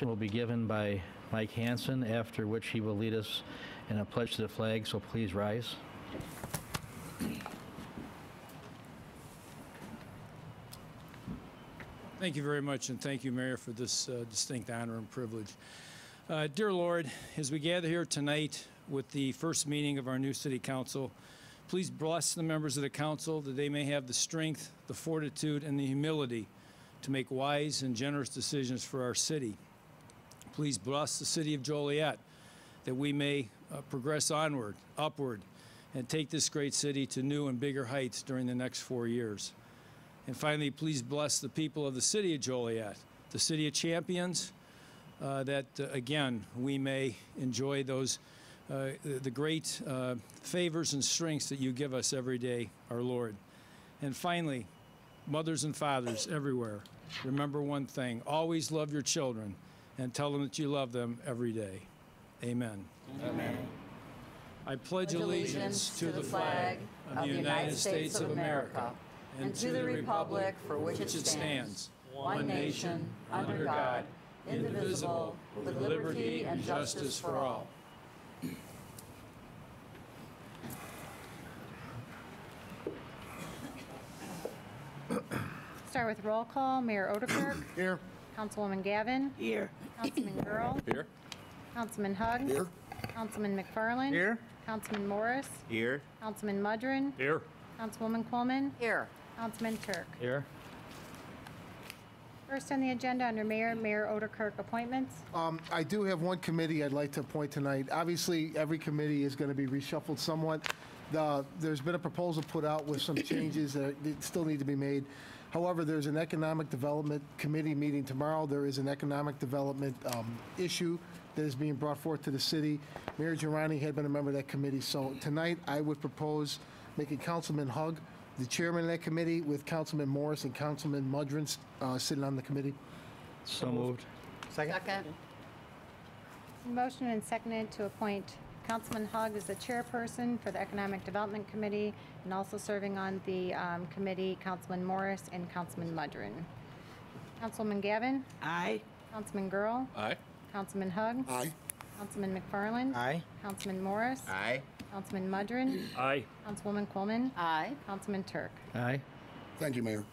will be given by Mike Hansen, after which he will lead us in a pledge to the flag, so please rise. Thank you very much, and thank you, Mayor, for this distinct honor and privilege. Dear Lord, as we gather here tonight with the first meeting of our new City Council, please bless the members of the Council that they may have the strength, the fortitude, and the humility to make wise and generous decisions for our city. Please bless the City of Joliet that we may progress onward, upward, and take this great city to new and bigger heights during the next 4 years. And finally, please bless the people of the City of Joliet, the City of Champions, that, again, we may enjoy those the great favors and strengths that you give us every day, our Lord. And finally, mothers and fathers everywhere, remember one thing: always love your children and tell them that you love them every day. Amen. Amen. I pledge allegiance to the flag of the United States of America and to the republic for which it stands, one nation, under God, indivisible, with liberty and justice for all. Start with roll call. Mayor Odekirk. Here. Councilwoman Gavin. Here. Councilman Girl. Here. Councilman Hugg. Here. Councilman McFarland. Here. Councilman Morris. Here. Councilman Mudrin. Here. Councilwoman Coleman. Here. Councilman Turk. Here. First on the agenda under Mayor Odekirk appointments. I do have one committee I'd like to appoint tonight. Obviously, every committee is going to be reshuffled somewhat. There's been a proposal put out with some changes that still need to be made. However, there's an economic development committee meeting tomorrow. There is an economic development issue that is being brought forth to the city. Mayor Girani had been a member of that committee. So tonight, I would propose making Councilman Hugg the chairman of that committee, with Councilman Morris and Councilman Mudrin sitting on the committee. So moved. Second. Motion and seconded to appoint Councilman Hugg as the chairperson for the Economic Development Committee, and also serving on the committee, Councilman Morris and Councilman Mudrin. Councilwoman Gavin? Aye. Councilman Girl? Aye. Councilman Hugg? Aye. Councilman McFarland? Aye. Councilman Morris? Aye. Councilman Mudrin? Aye. Councilwoman Coleman? Aye. Councilman Turk. Aye. Thank you, Mayor.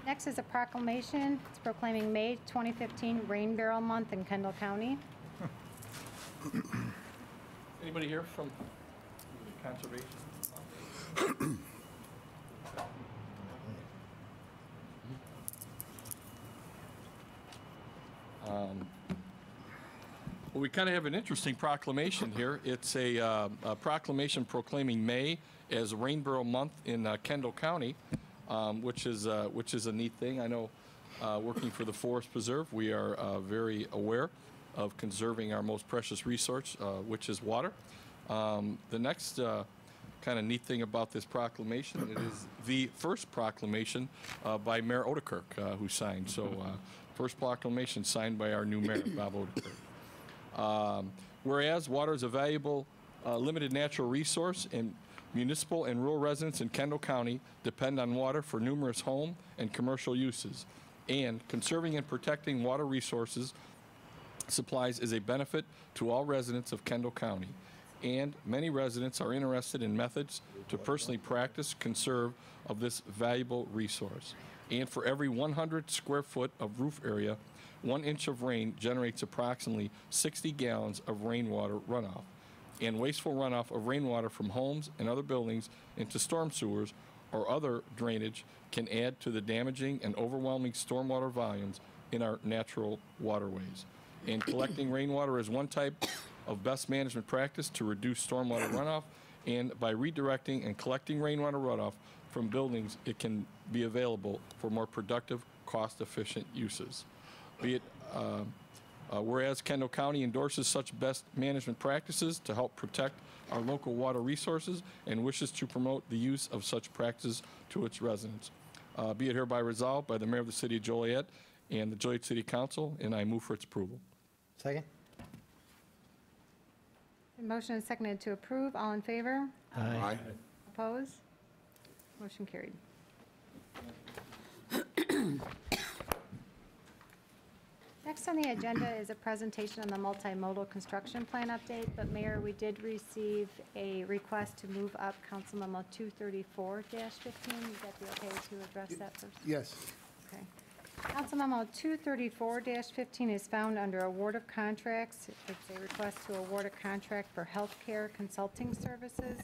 Next is a proclamation. It's proclaiming May 2015 Rain Barrel Month in Kendall County. Anybody here from conservation? Well, we kind of have an interesting proclamation here. It's a proclamation proclaiming May as Rain Barrel Month in Kendall County, which is a neat thing. I know, working for the Forest Preserve, we are very aware of conserving our most precious resource, which is water. The next kind of neat thing about this proclamation, it is the first proclamation by Mayor Odekirk, who signed. So, first proclamation signed by our new mayor, Bob Odekirk. Whereas water is a valuable, limited natural resource, and municipal and rural residents in Kendall County depend on water for numerous home and commercial uses. And conserving and protecting water resources supplies is a benefit to all residents of Kendall County. And many residents are interested in methods to personally practice conserve of this valuable resource. And for every 100 square foot of roof area, 1 inch of rain generates approximately 60 gallons of rainwater runoff. And wasteful runoff of rainwater from homes and other buildings into storm sewers or other drainage can add to the damaging and overwhelming stormwater volumes in our natural waterways. And collecting rainwater is one type of best management practice to reduce stormwater runoff, and by redirecting and collecting rainwater runoff from buildings, it can be available for more productive, cost-efficient uses. Be it, whereas Kendall County endorses such best management practices to help protect our local water resources and wishes to promote the use of such practices to its residents. Be it hereby resolved by the Mayor of the City of Joliet and the Joliet City Council, and I move for its approval. Second. Motion is seconded to approve. All in favor? Aye. Opposed? Motion carried. Next on the agenda is a presentation on the multimodal construction plan update, but Mayor, we did receive a request to move up Council Memo 234-15. Would that be okay to address that first? Yes. Okay. Council Memo 234-15 is found under award of contracts. It's a request to award a contract for healthcare consulting services.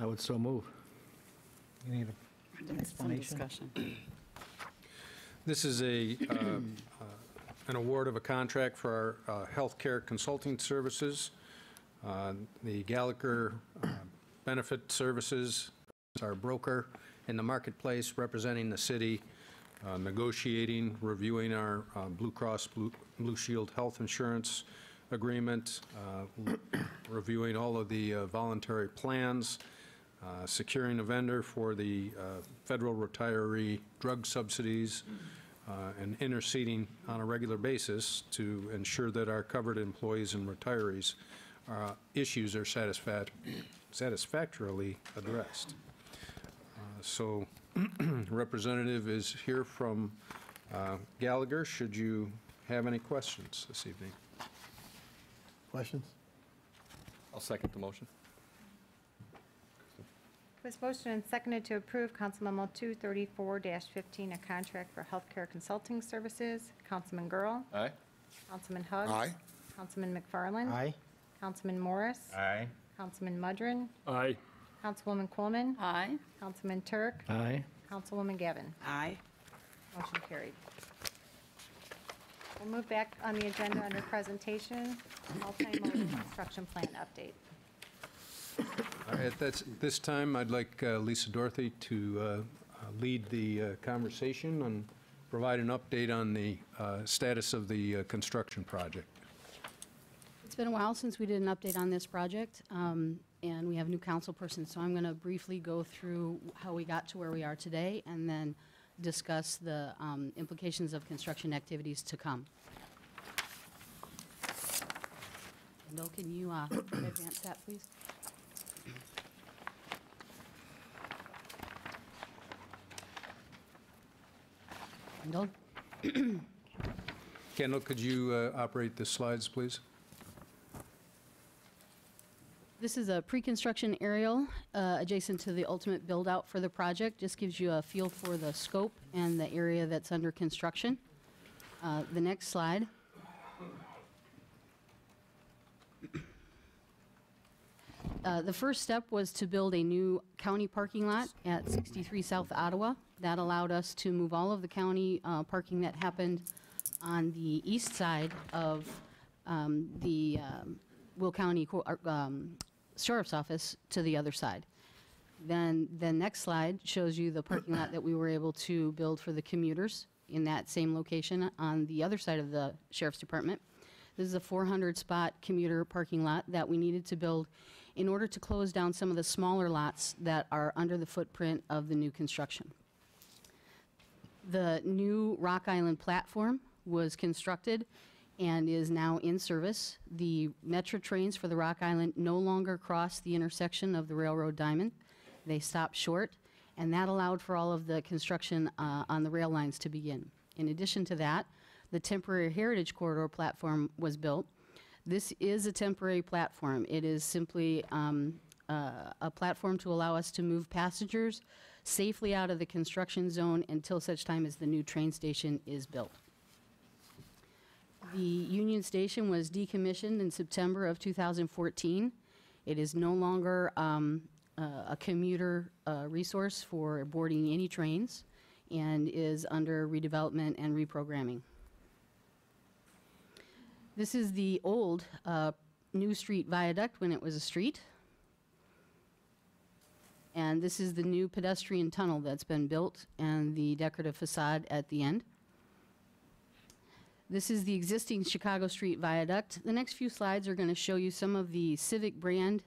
I would so move. You need an explanation? This is an award of a contract for our healthcare consulting services. The Gallagher Benefit Services is our broker in the marketplace representing the city, negotiating, reviewing our Blue Cross Blue Shield health insurance agreement, reviewing all of the voluntary plans, securing a vendor for the federal retiree drug subsidies, and interceding on a regular basis to ensure that our covered employees and retirees issues are satisfactorily addressed. So representative is here from Gallagher. Should you have any questions this evening? Questions? I'll second the motion. It was motion and seconded to approve Council Memo 234-15, a contract for healthcare consulting services. Councilman Girl. Aye. Councilman Huggs. Aye. Councilman McFarland. Aye. Councilman Morris. Aye. Councilman Mudrin. Aye. Councilwoman Coleman. Aye. Councilman Turk. Aye. Councilwoman Gavin. Aye. Motion carried. We'll move back on the agenda under presentation, multimodal construction plan update. At this time, I'd like Lisa Dorothy to lead the conversation and provide an update on the status of the construction project. It's been a while since we did an update on this project, and we have a new council person, so I'm going to briefly go through how we got to where we are today and then discuss the implications of construction activities to come. Kendall, can you advance that, please? Kendall? Kendall, could you operate the slides, please? This is a pre-construction aerial adjacent to the ultimate build-out for the project. Just gives you a feel for the scope and the area that's under construction. The next slide. The first step was to build a new county parking lot at 63 South Ottawa. That allowed us to move all of the county parking that happened on the east side of the Will County Sheriff's Office to the other side. Then the next slide shows you the parking lot that we were able to build for the commuters in that same location on the other side of the Sheriff's Department. This is a 400-spot commuter parking lot that we needed to build in order to close down some of the smaller lots that are under the footprint of the new construction. The new Rock Island platform was constructed and is now in service. The Metro trains for the Rock Island no longer cross the intersection of the Railroad Diamond. They stopped short, and that allowed for all of the construction on the rail lines to begin. In addition to that, the temporary Heritage Corridor platform was built. This is a temporary platform. It is simply a platform to allow us to move passengers safely out of the construction zone until such time as the new train station is built. The Union Station was decommissioned in September of 2014. It is no longer a commuter resource for boarding any trains and is under redevelopment and reprogramming. This is the old New Street Viaduct when it was a street. And this is the new pedestrian tunnel that's been built and the decorative facade at the end. This is the existing Chicago Street Viaduct. The next few slides are going to show you some of the civic brand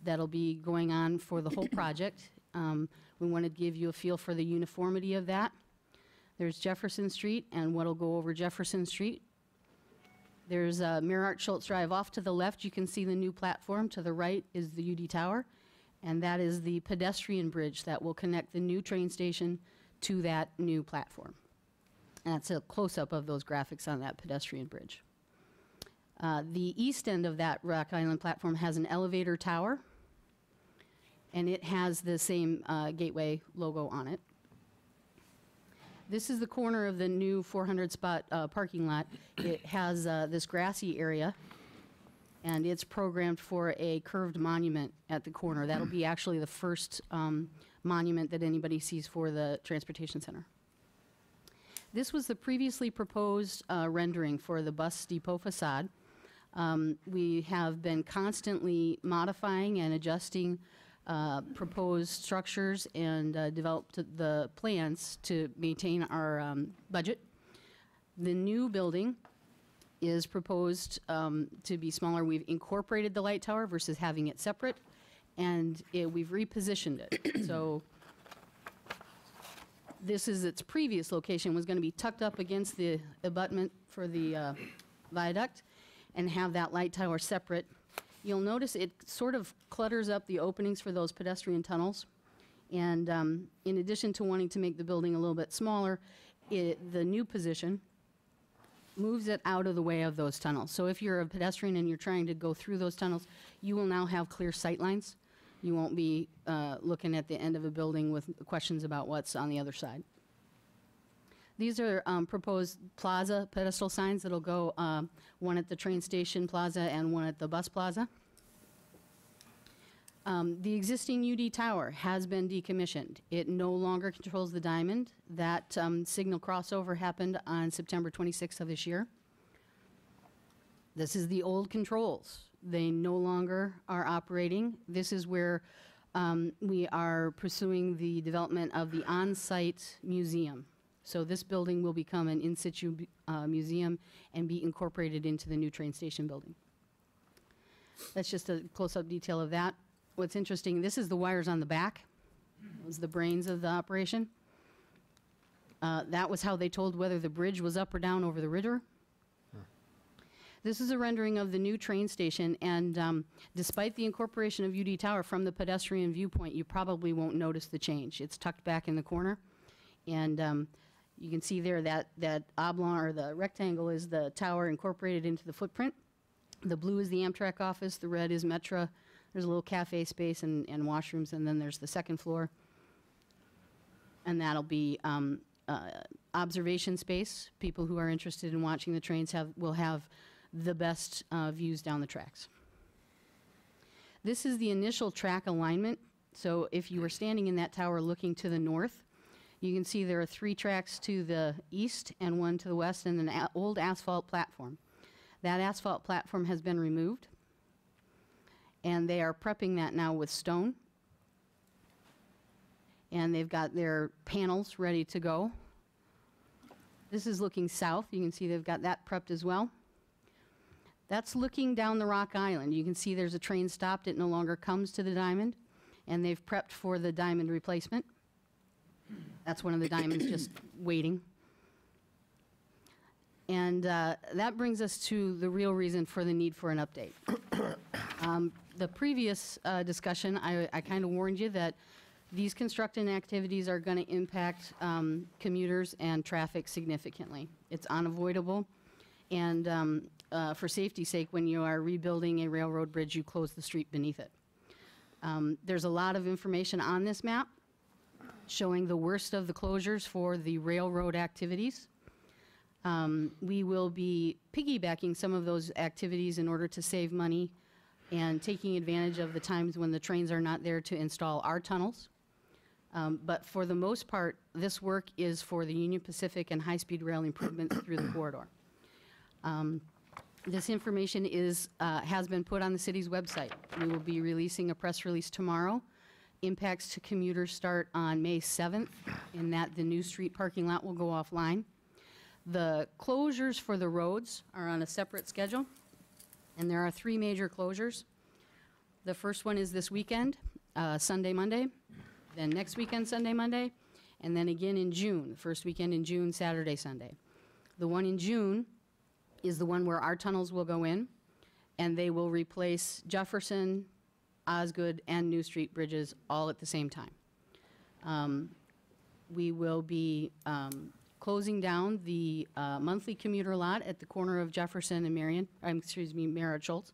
that'll be going on for the whole project. We want to give you a feel for the uniformity of that. There's Jefferson Street and what'll go over Jefferson Street. There's Mayor Art Schultz Drive. Off to the left, you can see the new platform. To the right is the UD Tower. and that is the pedestrian bridge that will connect the new train station to that new platform. And that's a close-up of those graphics on that pedestrian bridge. The east end of that Rock Island platform has an elevator tower, and it has the same Gateway logo on it. This is the corner of the new 400-spot parking lot. It has this grassy area, and it's programmed for a curved monument at the corner. That'll be actually the first monument that anybody sees for the transportation center. This was the previously proposed rendering for the bus depot facade. We have been constantly modifying and adjusting proposed structures and developed the plans to maintain our budget. The new building is proposed to be smaller. We've incorporated the light tower versus having it separate, and we've repositioned it. So this is its previous location, was going to be tucked up against the abutment for the viaduct and have that light tower separate. You'll notice it sort of clutters up the openings for those pedestrian tunnels. And in addition to wanting to make the building a little bit smaller, the new position moves it out of the way of those tunnels. So if you're a pedestrian and you're trying to go through those tunnels, you will now have clear sight lines. You won't be looking at the end of a building with questions about what's on the other side. These are proposed plaza pedestal signs that'll go, one at the train station plaza and one at the bus plaza. The existing UD tower has been decommissioned. It no longer controls the diamond. That signal crossover happened on September 26th of this year. This is the old controls. They no longer are operating. This is where we are pursuing the development of the on-site museum. So this building will become an in-situ museum and be incorporated into the new train station building. That's just a close-up detail of that. What's interesting, this is the wires on the back. It was the brains of the operation. That was how they told whether the bridge was up or down over the river. This is a rendering of the new train station, and despite the incorporation of UD Tower from the pedestrian viewpoint, you probably won't notice the change. It's tucked back in the corner, and you can see there that oblong, or the rectangle, is the tower incorporated into the footprint. The blue is the Amtrak office, the red is Metra. There's a little cafe space and washrooms, and then there's the second floor. And that'll be observation space. People who are interested in watching the trains will have the best views down the tracks. This is the initial track alignment. So if you were standing in that tower looking to the north, you can see there are 3 tracks to the east and 1 to the west, and an old asphalt platform. That asphalt platform has been removed, and they are prepping that now with stone. And they've got their panels ready to go. This is looking south. You can see they've got that prepped as well. That's looking down the Rock Island. You can see there's a train stopped. It no longer comes to the diamond, and they've prepped for the diamond replacement. That's one of the diamonds just waiting. And that brings us to the real reason for the need for an update. The previous discussion, I kind of warned you that these construction activities are going to impact commuters and traffic significantly. It's unavoidable. And for safety's sake, when you are rebuilding a railroad bridge, you close the street beneath it. There's a lot of information on this map showing the worst of the closures for the railroad activities. We will be piggybacking some of those activities in order to save money and taking advantage of the times when the trains are not there to install our tunnels. But for the most part, this work is for the Union Pacific and high-speed rail improvements through the corridor. This information has been put on the city's website. We will be releasing a press release tomorrow. Impacts to commuters start on May 7th, in that the new street parking lot will go offline. The closures for the roads are on a separate schedule, and there are 3 major closures. The first one is this weekend, Sunday, Monday, then next weekend, Sunday, Monday, and then again in June, the first weekend in June, Saturday, Sunday. The one in June is the one where our tunnels will go in, and they will replace Jefferson, Osgood, and New Street bridges all at the same time. We will be closing down the monthly commuter lot at the corner of Jefferson and Merritt Schultz,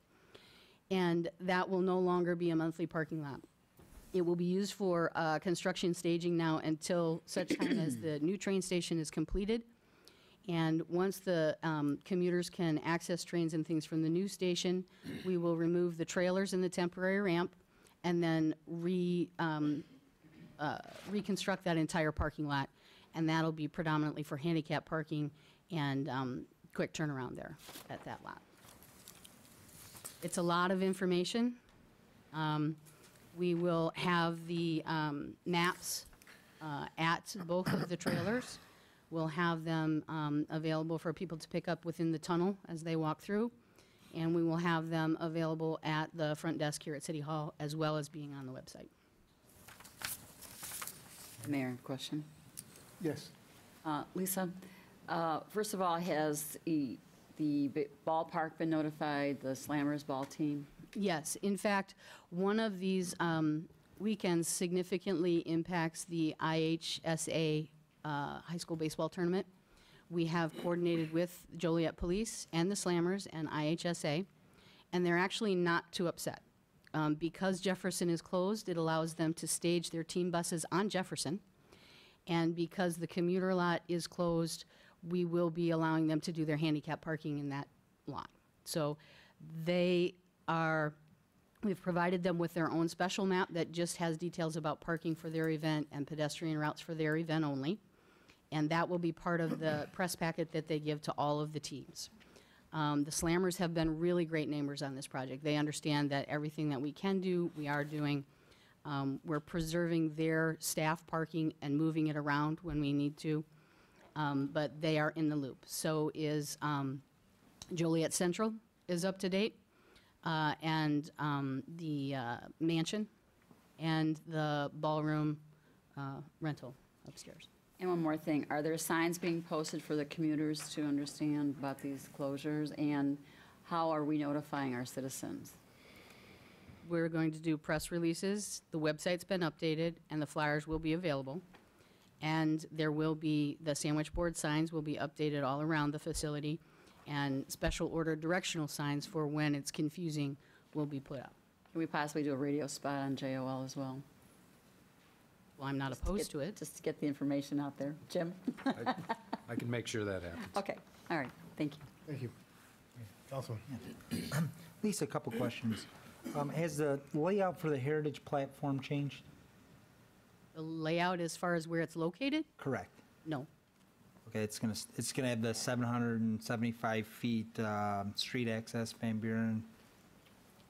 and that will no longer be a monthly parking lot. It will be used for construction staging now until such time as the new train station is completed. And once the commuters can access trains and things from the new station, we will remove the trailers and the temporary ramp and then reconstruct that entire parking lot. And that'll be predominantly for handicap parking and quick turnaround there at that lot. It's a lot of information. We will have the maps at both of the trailers. We'll have them available for people to pick up within the tunnel as they walk through. And we will have them available at the front desk here at City Hall, as well as being on the website. Mayor, question? Yes. Lisa, first of all, has the ballpark been notified, the Slammers ball team? Yes, in fact, one of these weekends significantly impacts the IHSA high school baseball tournament. We have coordinated with Joliet Police and the Slammers and IHSA, and they're actually not too upset. Because Jefferson is closed, it allows them to stage their team buses on Jefferson, and because the commuter lot is closed, we will be allowing them to do their handicap parking in that lot. So we've provided them with their own special map that just has details about parking for their event and pedestrian routes for their event only. And that will be part of the press packet that they give to all of the teams. The Slammers have been really great neighbors on this project. They understand that everything that we can do, we are doing. We're preserving their staff parking and moving it around when we need to. But they are in the loop. So is Joliet Central is up to date, and the mansion and the ballroom rental upstairs. And one more thing, are there signs being posted for the commuters to understand about these closures? And how are we notifying our citizens? We're going to do press releases. The website's been updated, and the flyers will be available. And there will be, the sandwich board signs will be updated all around the facility, and special order directional signs for when it's confusing will be put up. Can we possibly do a radio spot on JOL as well? Well, I'm not opposed to it. Just to get the information out there. Jim? I can make sure that happens. Okay, all right, thank you. Thank you. Councilman. Lisa, a couple questions. Has the layout for the Heritage platform changed? The layout as far as where it's located? Correct. No. Okay, it's gonna have the 775 feet street access, Van Buren.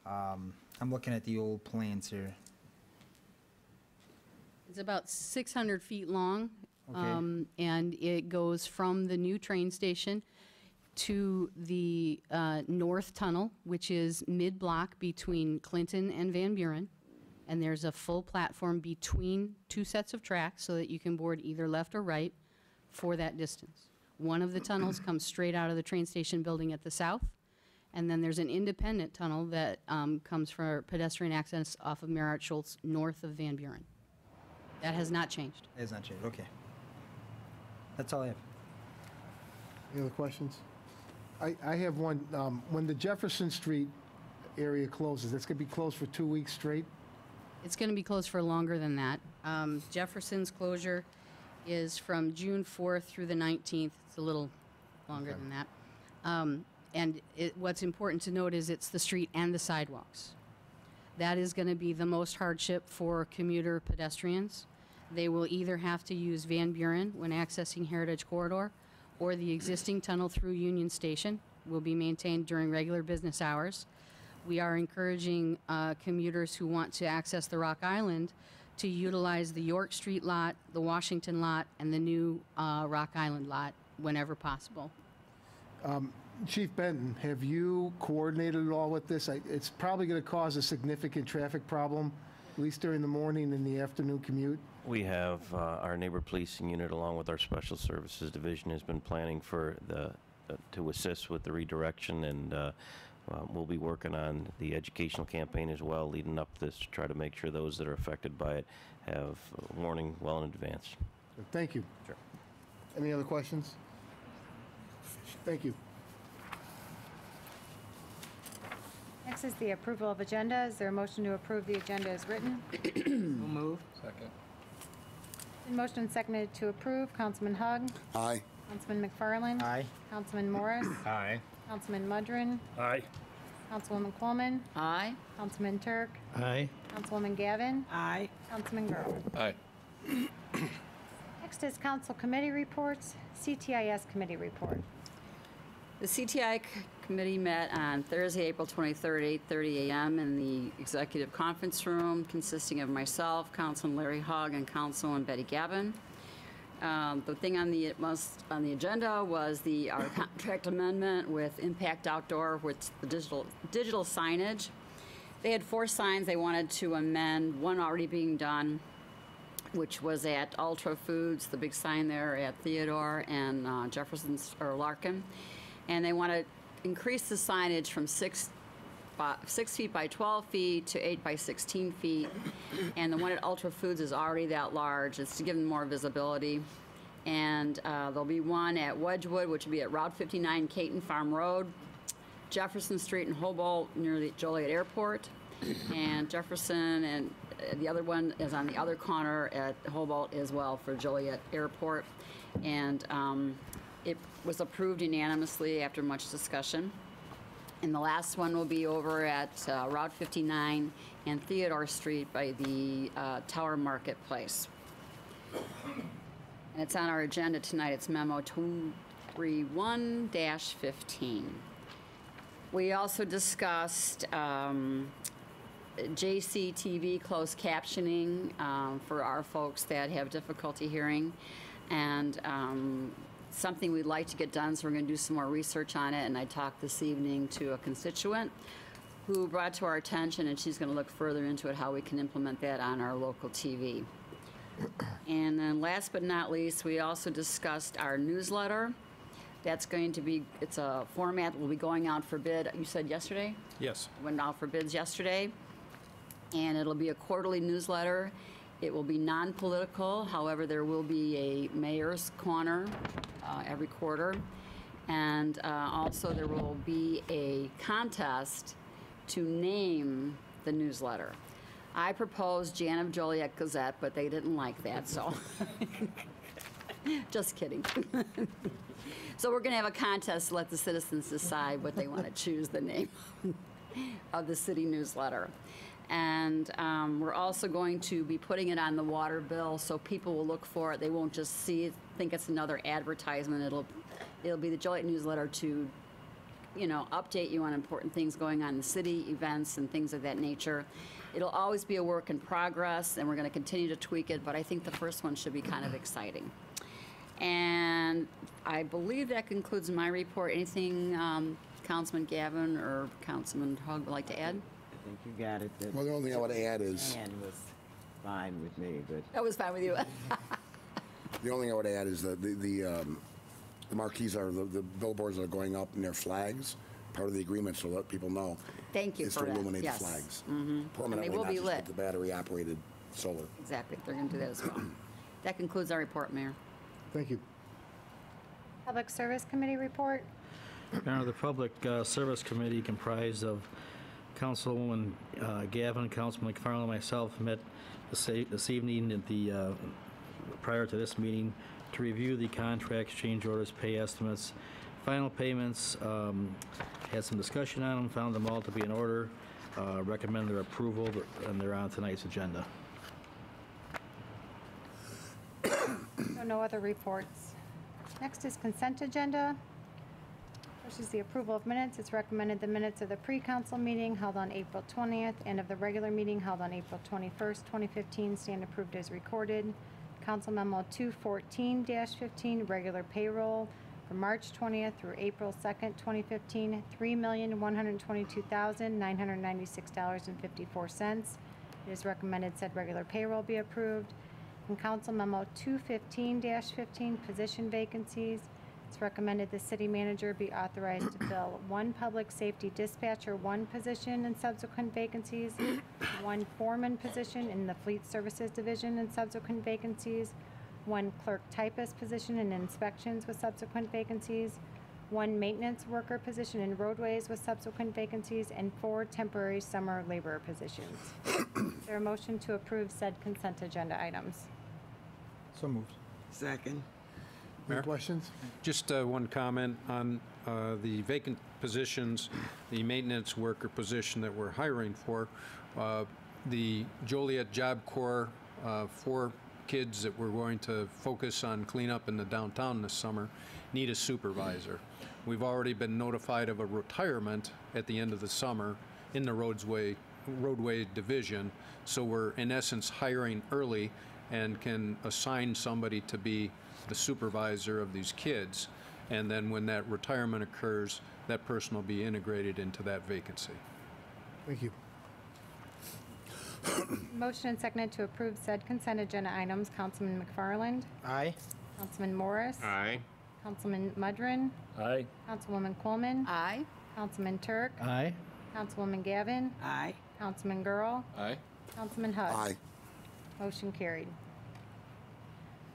I'm looking at the old plans here. It's about 600 feet long, Okay. and it goes from the new train station to the north tunnel, which is mid-block between Clinton and Van Buren. And there's a full platform between two sets of tracks so that you can board either left or right for that distance. One of the tunnels comes straight out of the train station building at the south, and then there's an independent tunnel that comes for pedestrian access off of Merritt Schultz north of Van Buren. That has not changed. It has not changed, okay. That's all I have. Any other questions? I have one. When the Jefferson Street area closes, it's going to be closed for 2 weeks straight? It's going to be closed for longer than that. Jefferson's closure is from June 4th through the 19th. It's a little longer than that. And what's important to note is it's the street and the sidewalks. That is going to be the most hardship for commuter pedestrians. They will either have to use Van Buren when accessing Heritage Corridor, or the existing tunnel through Union Station will be maintained during regular business hours. We are encouraging commuters who want to access the Rock Island to utilize the York Street lot, the Washington lot, and the new Rock Island lot whenever possible. Chief Benton, have you coordinated at all with this? It's probably going to cause a significant traffic problem, at least during the morning and the afternoon commute. We have our neighbor policing unit, along with our special services division, has been planning for to assist with the redirection, and We'll be working on the educational campaign as well, leading up this to try to make sure those that are affected by it have warning well in advance. Thank you. Sure. Any other questions? Thank you. Next is the approval of agenda. Is there a motion to approve the agenda as written? Move. Second. Been motioned and seconded to approve. Councilman Hug. Aye. Councilman McFarland. Aye. Councilman Morris. Aye. Councilman Mudrin. Aye. Councilwoman Coleman. Aye. Councilman Turk. Aye. Councilwoman Gavin. Aye. Councilman Grow. Aye. Next is council committee reports. CTIS committee report. The CTI committee met on Thursday, April 23rd, 8:30 a.m. in the executive conference room, consisting of myself, Councilman Larry Hogg, and Councilwoman Betty Gavin. The thing on the agenda was our contract amendment with Impact Outdoor, with the digital signage. They had 4 signs they wanted to amend, one already being done, which was at Ultra Foods, the big sign there at Theodore and Jefferson's or Larkin. And they want to increase the signage from 6 feet by 12 feet to 8 by 16 feet. And the one at Ultra Foods is already that large. It's to give them more visibility. And there'll be one at Wedgewood, which will be at Route 59 Caton Farm Road, Jefferson Street in Hobart near the Joliet Airport, and Jefferson, and the other one is on the other corner at Hobart as well for Joliet Airport. And it was approved unanimously after much discussion. And the last one will be over at Route 59 and Theodore Street by the Tower Marketplace. And it's on our agenda tonight. It's memo 231-15. We also discussed JCTV closed captioning for our folks that have difficulty hearing, and something we'd like to get done, so we're going to do some more research on it. And I talked this evening to a constituent who brought to our attention, and she's going to look further into it, how we can implement that on our local TV. And then last but not least, we also discussed our newsletter. That's going to be, it's a format that will be going out for bid, you said yesterday? Yes. Went out for bids yesterday. And it'll be a quarterly newsletter. It will be non-political. However, there will be a mayor's corner every quarter. And also there will be a contest to name the newsletter. I proposed Jan of Joliet Gazette, but they didn't like that, so. Just kidding. So we're going to have a contest to let the citizens decide what they want to choose the name of the city newsletter. And we're also going to be putting it on the water bill, so people will look for it. They won't just see it, think it's another advertisement. It'll be the Joliet newsletter to, update you on important things going on in the city, events and things of that nature. It'll always be a work in progress, and we're going to continue to tweak it, but I think the first one should be kind of exciting. And I believe that concludes my report. Anything Councilman Gavin or Councilman Hogg would like to add? I think you got it. Well, the only thing I would add is... And was fine with me, but... That was fine with you. The only thing I would add is that the marquees are, the billboards that are going up and their flags, part of the agreement, so let people know. Thank you is for to that. illuminate Yes. the flags. Mm-hmm. Permanently, And they will not be just lit. with the battery-operated solar. Exactly. They're going to do that as well. That concludes our report, Mayor. Thank you. Public Service Committee report. Your Honor, the Public Service Committee, comprised of Councilwoman Gavin, Councilman McFarland, and myself, met this evening at the prior to this meeting to review the contracts, change orders, pay estimates, final payments. Had some discussion on them, found them all to be in order, recommend their approval, and they're on tonight's agenda. No other reports. Next is consent agenda. First is the approval of minutes. It's recommended the minutes of the pre-council meeting held on April 20th and of the regular meeting held on April 21st, 2015 stand approved as recorded. Council memo 214-15, regular payroll for March 20th through April 2nd, 2015, $3,122,996.54. It is recommended said regular payroll be approved. And Council memo 215-15, position vacancies. It's recommended the city manager be authorized to fill one public safety dispatcher, one position and subsequent vacancies, one foreman position in the fleet services division and subsequent vacancies, one clerk typist position in inspections with subsequent vacancies, one maintenance worker position in roadways with subsequent vacancies, and 4 temporary summer laborer positions. Is there a motion to approve said consent agenda items? So moved. Second. Any Mayor? questions? Just one comment on the vacant positions, the maintenance worker position that we're hiring for. The Joliet Job Corps, 4 kids that we're going to focus on cleanup in the downtown this summer, need a supervisor. We've already been notified of a retirement at the end of the summer in the roadway division, so we're in essence hiring early and can assign somebody to be the supervisor of these kids. And then when that retirement occurs, that person will be integrated into that vacancy. Thank you. Motion and seconded to approve said consent agenda items. Councilman McFarland? Aye. Councilman Morris? Aye. Councilman Mudrin? Aye. Councilwoman Coleman? Aye. Councilman Turk? Aye. Councilwoman Gavin? Aye. Councilman Girl? Aye. Councilman Hug? Aye. Motion carried.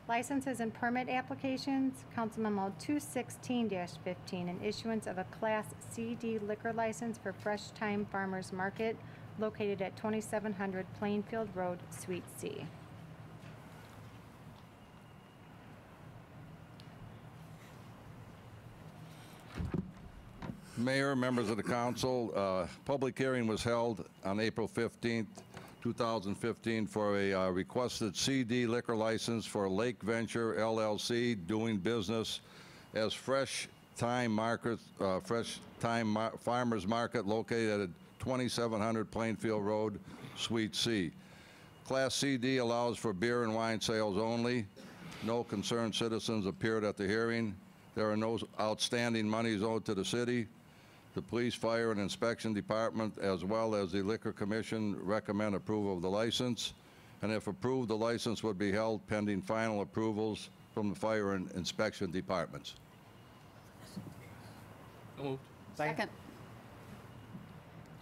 Licenses and permit applications, Council Memo 216-15, an issuance of a Class CD liquor license for Fresh Time Farmers Market located at 2700 Plainfield Road, Suite C. Mayor, members of the council, public hearing was held on April 15th, 2015 for a requested CD liquor license for Lake Venture LLC doing business as Fresh Time Farmers Market located at 2700 Plainfield Road, Suite C. Class CD allows for beer and wine sales only. No concerned citizens appeared at the hearing. There are no outstanding monies owed to the city. The Police, Fire, and Inspection Department, as well as the Liquor Commission, recommend approval of the license. And if approved, the license would be held pending final approvals from the Fire and Inspection Departments. So moved. Second.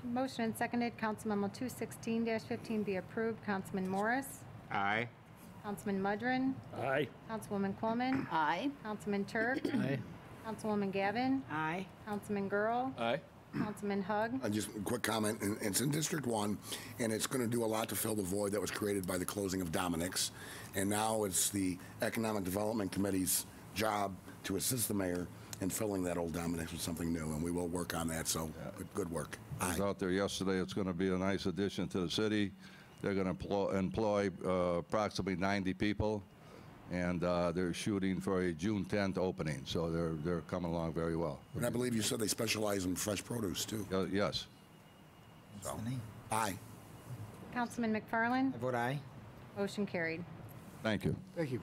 Motion and seconded, Council Memo 216-15 be approved. Councilman Morris? Aye. Councilman Mudrin? Aye. Councilwoman Coleman? Aye. Councilman Turk? Aye. Councilwoman Gavin? Aye. Councilman Girl? Aye. Councilman Hug? Just a quick comment, and it's in District 1, and it's going to do a lot to fill the void that was created by the closing of Dominic's. And now it's the Economic Development Committee's job to assist the mayor in filling that old Dominic's with something new, and we will work on that, so good work. I was out there yesterday. It's going to be a nice addition to the city. They're going to employ approximately 90 people, and they're shooting for a June 10th opening, so they're coming along very well. And I believe you said they specialize in fresh produce, too. Yes. So, aye. Councilman McFarland? I vote aye. Motion carried. Thank you. Thank you.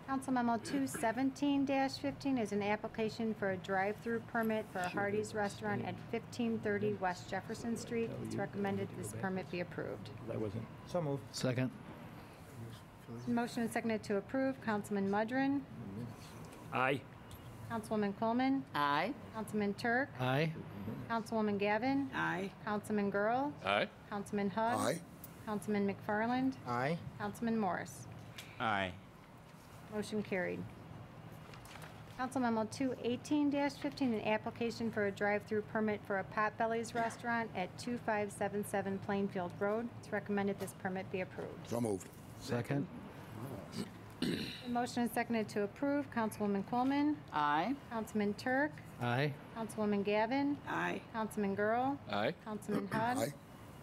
Council Memo 217-15 is an application for a drive-through permit for a Hardee's restaurant at 1530 West Jefferson Street. It's recommended this permit be approved. That wasn't. So moved. Second. Motion and seconded to approve. Councilman Mudrin? Aye. Councilwoman Coleman? Aye. Councilman Turk? Aye. Councilwoman Gavin? Aye. Councilman Girl? Aye. Councilman Hug? Aye. Councilman McFarland? Aye. Councilman Morris? Aye. Motion carried. Council Memo 218-15, an application for a drive-through permit for a Potbelly's restaurant at 2577 Plainfield Road. It's recommended this permit be approved. So moved. Second. Motion is seconded to approve. Councilwoman Coleman. Aye. Councilman Turk. Aye. Councilwoman Gavin. Aye. Councilman Girl. Aye. Councilman Hug. Aye.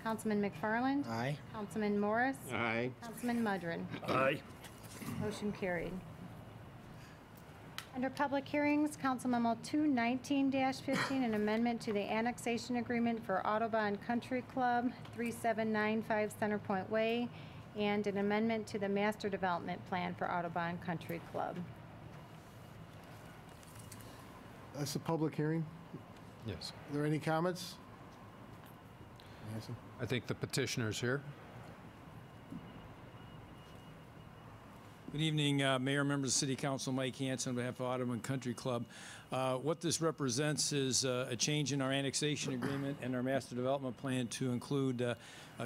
Councilman McFarland. Aye. Councilman Morris. Aye. Councilman Mudrin. Aye. Motion carried. Under public hearings, Council Memo 219-15, an amendment to the annexation agreement for Audubon Country Club, 3795 Centerpoint Way, and an amendment to the master development plan for Audubon Country Club. That's a public hearing. Yes. Are there any comments? Nancy? I think the petitioner's here. Good evening, Mayor, members of the City Council, Mike Hanson on behalf of Audubon Country Club. What this represents is a change in our annexation agreement and our master development plan to include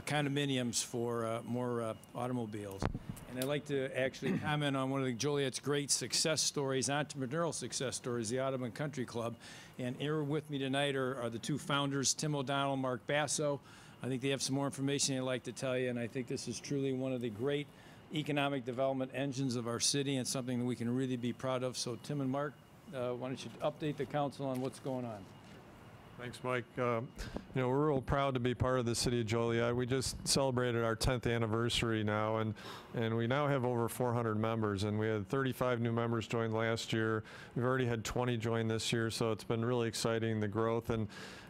condominiums for more automobiles. And I'd like to actually comment on one of the Joliet's great success stories, entrepreneurial success stories, the Audubon Country Club. And here with me tonight are the two founders, Tim O'Donnell, Mark Basso. I think they have some more information they'd like to tell you, and I think this is truly one of the great economic development engines of our city and something that we can really be proud of. So Tim and Mark, why don't you update the council on what's going on? Thanks, Mike. We're real proud to be part of the city of Joliet. We just celebrated our 10th anniversary now, and we now have over 400 members, and we had 35 new members join last year. We've already had 20 join this year, so it's been really exciting, the growth.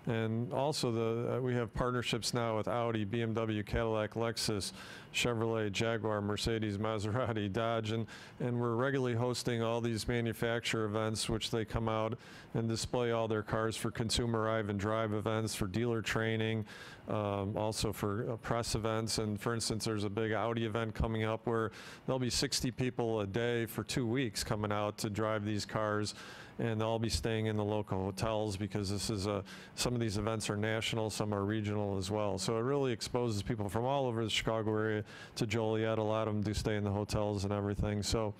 And also we have partnerships now with Audi, BMW, Cadillac, Lexus, Chevrolet, Jaguar, Mercedes, Maserati, Dodge, and we're regularly hosting all these manufacturer events, which they come out and display all their cars for consumer arrive and drive events, for dealer training, also for press events. And for instance, there's a big Audi event coming up where there'll be 60 people a day for 2 weeks coming out to drive these cars, and they'll all be staying in the local hotels because this is some of these events are national, some are regional as well. So it really exposes people from all over the Chicago area to Joliet. A lot of them do stay in the hotels and everything. So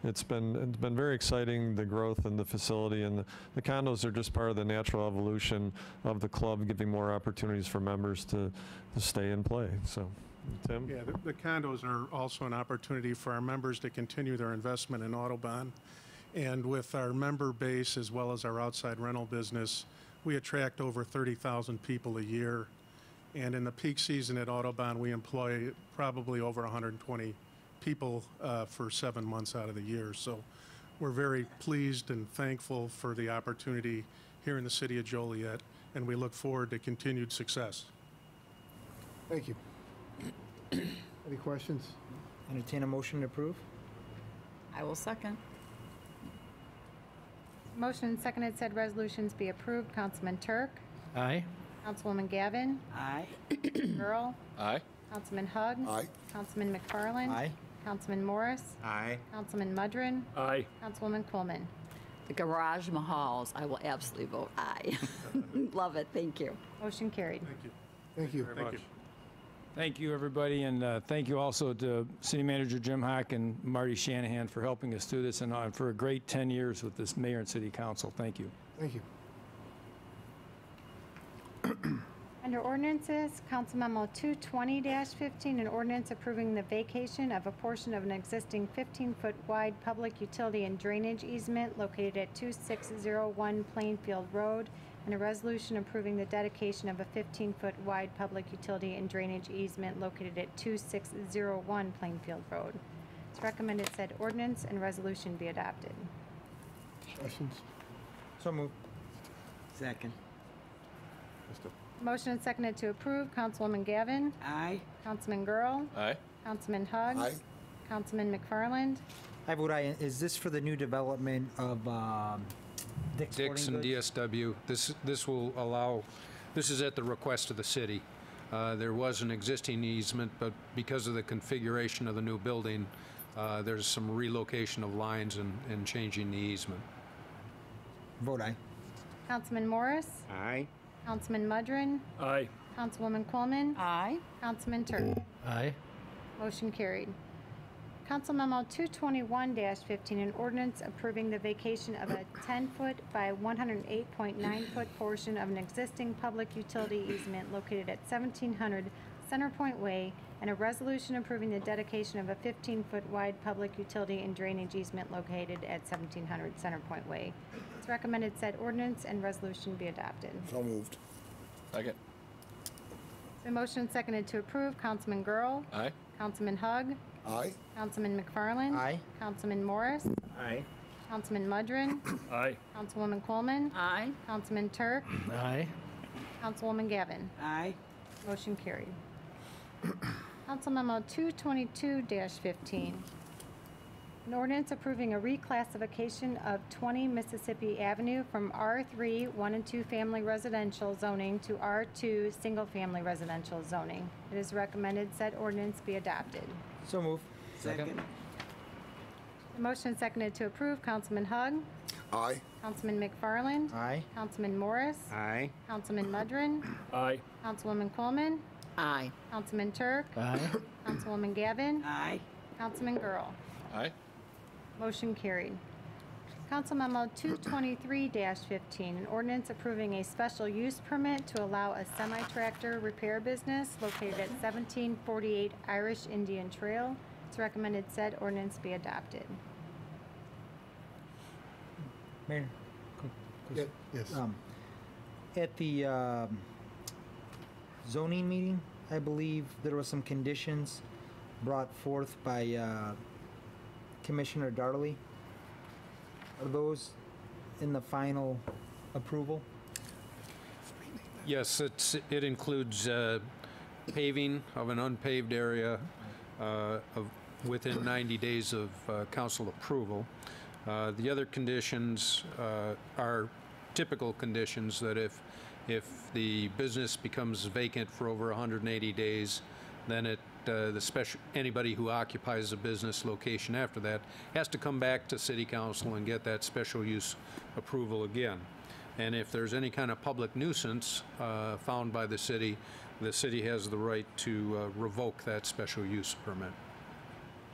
it's been very exciting, the growth in the facility, and the condos are just part of the natural evolution of the club, giving more opportunities for members to stay and play. So, Tim? Yeah, the condos are also an opportunity for our members to continue their investment in Audubon. And with our member base as well as our outside rental business, we attract over 30,000 people a year. And in the peak season at Audubon, we employ probably over 120 people for 7 months out of the year. So we're very pleased and thankful for the opportunity here in the city of Joliet, and we look forward to continued success. Thank you. Any questions? Entertain a motion to approve? I will second. Motion and seconded said resolutions be approved. Councilman Turk, Aye. Councilwoman Gavin, Aye. Earl, Aye. Councilman Hugg, Aye. Councilman McFarland, Aye. Councilman Morris, Aye. Councilman Mudrin, Aye. Councilwoman Coleman. The garage mahals, I will absolutely vote aye. Love it, thank you. Motion carried. Thank you. Thank you. Thank you. Thank you, everybody, and thank you also to City Manager Jim Hock and Marty Shanahan for helping us do this and for a great 10 years with this mayor and city council. Thank you. Thank you. Under ordinances, Council Memo 220-15, an ordinance approving the vacation of a portion of an existing 15-foot wide public utility and drainage easement located at 2601 Plainfield Road, and a resolution approving the dedication of a 15-foot wide public utility and drainage easement located at 2601 Plainfield Road. It's recommended said ordinance and resolution be adopted. Questions? So moved. Second. Motion and seconded to approve. Councilwoman Gavin, Aye. Councilman Girl, Aye. Councilman Hugg, Aye. Councilman McFarland, I vote aye. Is this for the new development of Dick's Dixon Sporting Goods? DSW. This will allow, this is at the request of the city. There was an existing easement, but because of the configuration of the new building, there's some relocation of lines and changing the easement. Vote aye. Councilman Morris, Aye. Councilman Mudrin, Aye. Councilwoman Coleman, Aye. Councilman Turk. Aye. Motion carried. Council Memo 221-15, an ordinance approving the vacation of a 10-foot by 108.9-foot portion of an existing public utility easement located at 1700 Centerpoint Way, and a resolution approving the dedication of a 15-foot wide public utility and drainage easement located at 1700 Centerpoint Way. It's recommended said ordinance and resolution be adopted. So moved. Second. The motion seconded to approve. Councilman Girl, Aye. Councilman Hugg, Aye. Councilman McFarland, Aye. Councilman Morris, Aye. Councilman Mudrin, Aye. Councilwoman Coleman, Aye. Councilman Turk, Aye. Councilwoman Gavin. Aye. Motion carried. Council Memo 222-15. An ordinance approving a reclassification of 20 Mississippi Avenue from R3 1 and 2 family residential zoning to R2 single family residential zoning. It is recommended said ordinance be adopted. So moved. Second. Motion and seconded to approve. Councilman Hug. Aye. Councilman McFarland. Aye. Councilman Morris. Aye. Councilman Mudrin. Aye. Councilwoman Coleman. Aye. Councilman Turk. Aye. Councilwoman Gavin. Aye. Councilman Girl. Aye. Motion carried. Council Memo 223-15, an ordinance approving a special use permit to allow a semi-tractor repair business located at 1748 Irish Indian Trail. It's recommended said ordinance be adopted. Mayor? Yes. At the zoning meeting, I believe there were some conditions brought forth by Commissioner Darley. Are those in the final approval? Yes, it includes paving of an unpaved area within 90 days of council approval. The other conditions are typical conditions that if the business becomes vacant for over 180 days, then anybody who occupies a business location after that has to come back to City Council and get that special use approval again. And if there's any kind of public nuisance found by the city has the right to revoke that special use permit.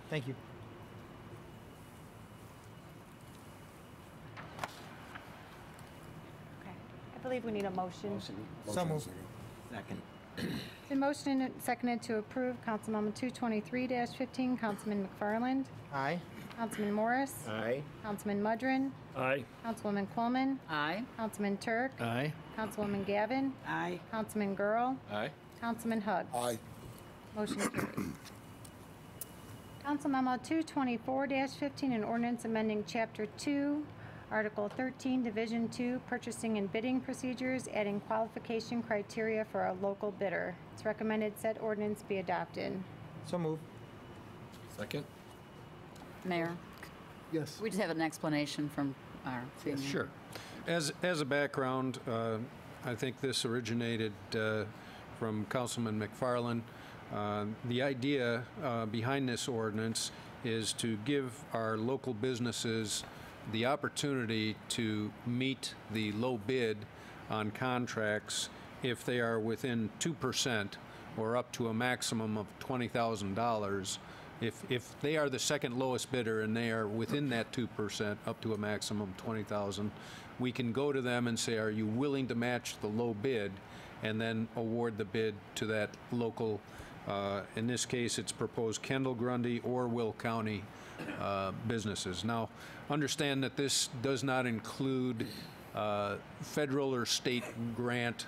Thank you. Okay. I believe we need a motion. So moved. Second. The motion and seconded to approve Council Memo 223-15, Councilman McFarland. Aye. Councilman Morris. Aye. Councilman Mudrin. Aye. Councilwoman Coleman. Aye. Councilman Turk. Aye. Councilwoman Gavin. Aye. Councilman Girl. Aye. Councilman Hug. Aye. Motion carried. Council Memo 224-15, an ordinance amending Chapter 2, Article 13, Division 2, Purchasing and Bidding Procedures, adding qualification criteria for a local bidder. It's recommended said ordinance be adopted. So moved. Second? Mayor, Yes. we just have an explanation from our senior. Sure. As a background, I think this originated from Councilman McFarland. The idea behind this ordinance is to give our local businesses the opportunity to meet the low bid on contracts if they are within 2% or up to a maximum of $20,000. If they are the second lowest bidder and they are within that 2% up to a maximum of $20,000, we can go to them and say, are you willing to match the low bid, and then award the bid to that local, in this case it's proposed Kendall, Grundy, or Will County businesses. Now, understand that this does not include federal or state grant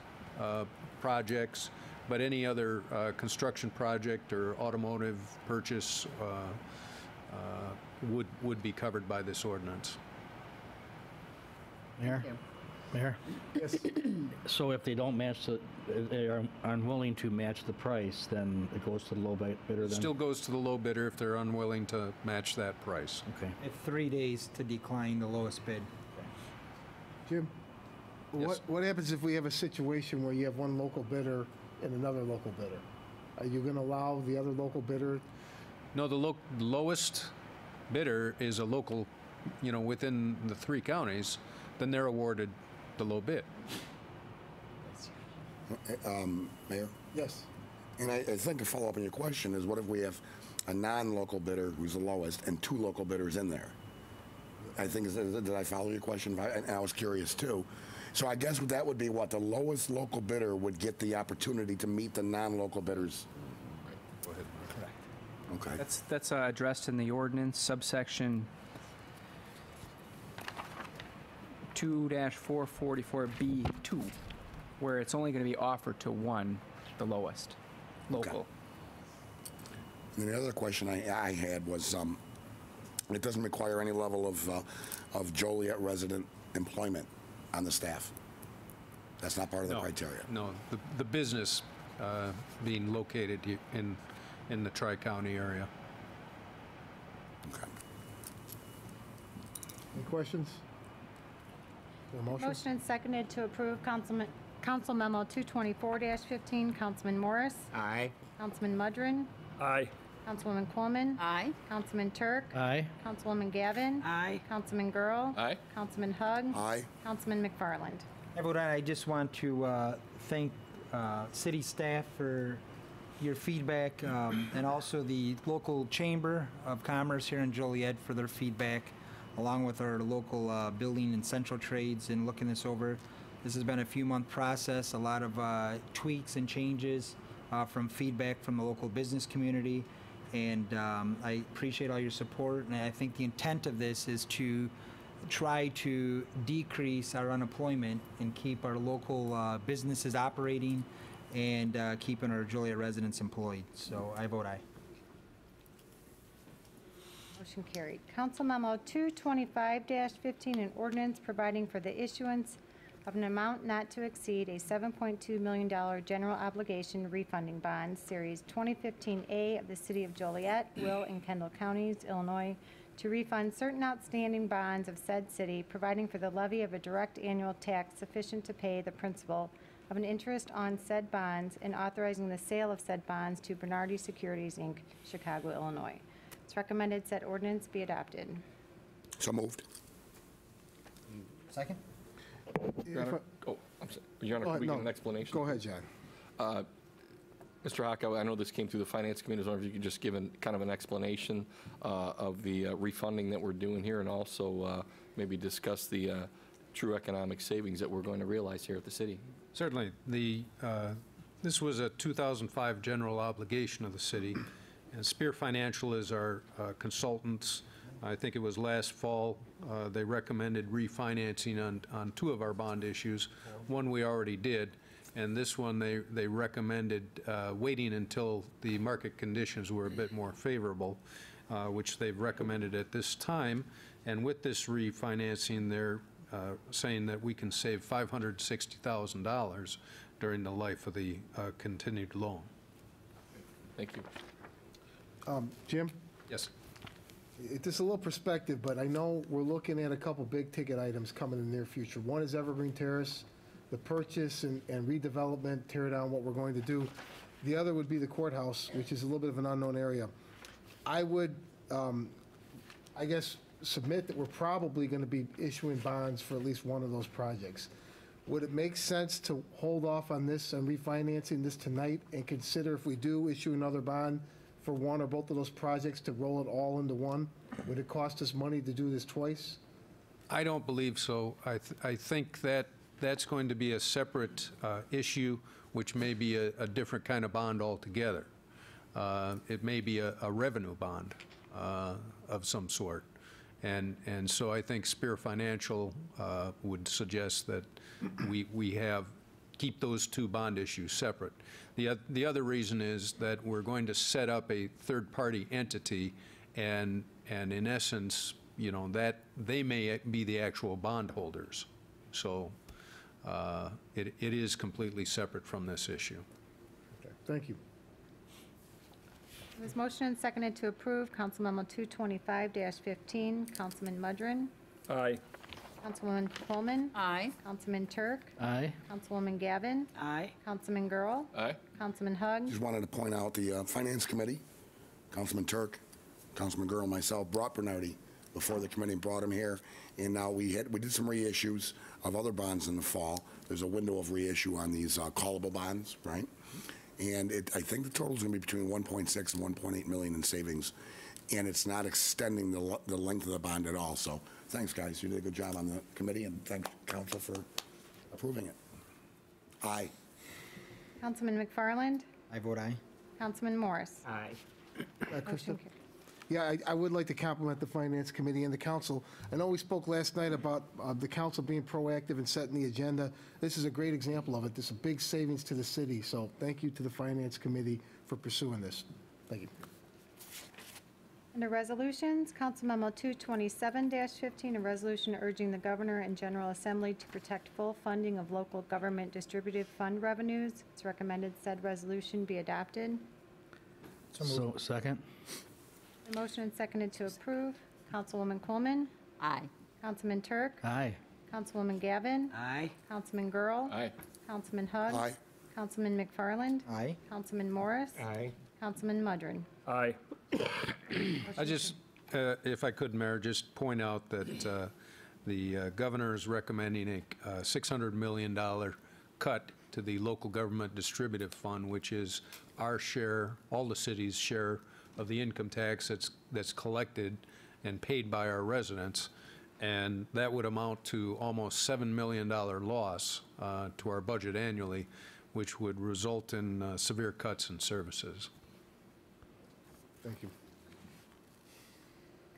projects, but any other construction project or automotive purchase would be covered by this ordinance. Mayor? Mayor? Yes. So if they don't match they are unwilling to match the price, then it goes to the low bidder then? It still goes to the low bidder if they're unwilling to match that price. Okay. At 3 days to decline the lowest bid. Jim? What happens if we have a situation where you have one local bidder and another local bidder? Are you going to allow the other local bidder? No, the lowest bidder is a local, within the 3 counties, then they're awarded the low bid. Mayor? Yes. And I think a follow-up on your question is, what if we have a non-local bidder who's the lowest and 2 local bidders in there? I think, did I follow your question? And I was curious too. So I guess that would be what, the lowest local bidder would get the opportunity to meet the non-local bidders? Go ahead. Okay. That's addressed in the ordinance, subsection 2-444B2, where it's only going to be offered to one, the lowest, local. Okay. And the other question I had was, it doesn't require any level of Joliet resident employment on the staff. That's not part of the criteria. No, the business being located in the Tri-County area. Okay. Any questions? A motion? Motion and seconded to approve Council Memo 224-15, Councilman Morris. Aye. Councilman Mudrin. Aye. Councilwoman Coleman. Aye. Councilman Turk. Aye. Councilwoman Gavin. Aye. Councilman Girl. Aye. Councilman Hug. Aye. Councilman McFarland. I vote aye. I just want to thank city staff for your feedback, and also the local Chamber of Commerce here in Joliet for their feedback, along with our local building and central trades in looking this over. This has been a few-month process, a lot of tweaks and changes from feedback from the local business community, and I appreciate all your support, and I think the intent of this is to try to decrease our unemployment and keep our local businesses operating and keeping our Joliet residents employed. So I vote aye. Motion carried. Council Memo 225-15, an ordinance providing for the issuance of an amount not to exceed a $7.2 million general obligation refunding bond, Series 2015A of the City of Joliet, Will, and Kendall Counties, Illinois, to refund certain outstanding bonds of said city, providing for the levy of a direct annual tax sufficient to pay the principal of an interest on said bonds, and authorizing the sale of said bonds to Bernardi Securities, Inc., Chicago, Illinois. It's recommended said ordinance be adopted. So moved. Second? Your Honor, I'm sorry. Your Honor, can we get an explanation? Go ahead, John. Mr. Hawk, I know this came through the Finance Committee. I was wondering if you could just give kind of an explanation of the refunding that we're doing here, and also maybe discuss the true economic savings that we're going to realize here at the city. Certainly. This was a 2005 general obligation of the city, and Spear Financial is our consultants. I think it was last fall, they recommended refinancing on two of our bond issues. One we already did, and this one they recommended waiting until the market conditions were a bit more favorable, which they've recommended at this time. And with this refinancing, they're saying that we can save $560,000 during the life of the continued loan. Thank you. Jim? Yes. Just a little perspective, but I know we're looking at a couple big-ticket items coming in the near future. One is Evergreen Terrace, the purchase and redevelopment, tear down what we're going to do. The other would be the courthouse, which is a little bit of an unknown area. I would, I guess, submit that we're probably going to be issuing bonds for at least one of those projects. Would it make sense to hold off on this and refinancing this tonight and consider, if we do issue another bond for one or both of those projects, to roll it all into one? Would it cost us money to do this twice? I don't believe so. I think that that's going to be a separate issue, which may be a different kind of bond altogether. It may be a revenue bond of some sort. And so I think Spear Financial would suggest that we keep those two bond issues separate. The other reason is that we're going to set up a third-party entity, and in essence, you know, that they may be the actual bondholders. So it is completely separate from this issue. Okay, thank you. It was motion and seconded to approve Council Memo 225-15. Councilman Mudrin. Aye. Councilwoman Coleman. Aye. Councilman Turk. Aye. Councilwoman Gavin. Aye. Councilman Girl. Aye. Councilman Hug. Just wanted to point out the Finance Committee, Councilman Turk, Councilman Girl, and myself brought Bernardi before the committee and brought him here. And now we did some reissues of other bonds in the fall. There's a window of reissue on these callable bonds, right? And I think the total is going to be between 1.6 and 1.8 million in savings, and it's not extending the length of the bond at all. So thanks, guys. You did a good job on the committee, and thanks, Council, for approving it. Aye. Councilman McFarland. I vote aye. Councilman Morris. Aye. Krista? Motion carried. Yeah, I would like to compliment the Finance Committee and the council. I know we spoke last night about the council being proactive and setting the agenda. This is a great example of it. This is a big savings to the city, so thank you to the Finance Committee for pursuing this. Thank you. Under Resolutions, Council Memo 227-15, a resolution urging the Governor and General Assembly to protect full funding of local government distributive fund revenues. It's recommended said resolution be adopted. So, second? A motion and seconded to approve. Councilwoman Coleman. Aye. Councilman Turk. Aye. Councilwoman Gavin. Aye. Councilman Girl. Aye. Councilman Hug. Aye. Councilman McFarland. Aye. Councilman Morris. Aye. Councilman Mudrin. Aye. I just, if I could, Mayor, just point out that the governor is recommending a $600 million cut to the local government distributive fund, which is our share, all the city's share of the income tax that's collected and paid by our residents. And that would amount to almost $7 million loss to our budget annually, which would result in severe cuts in services. Thank you.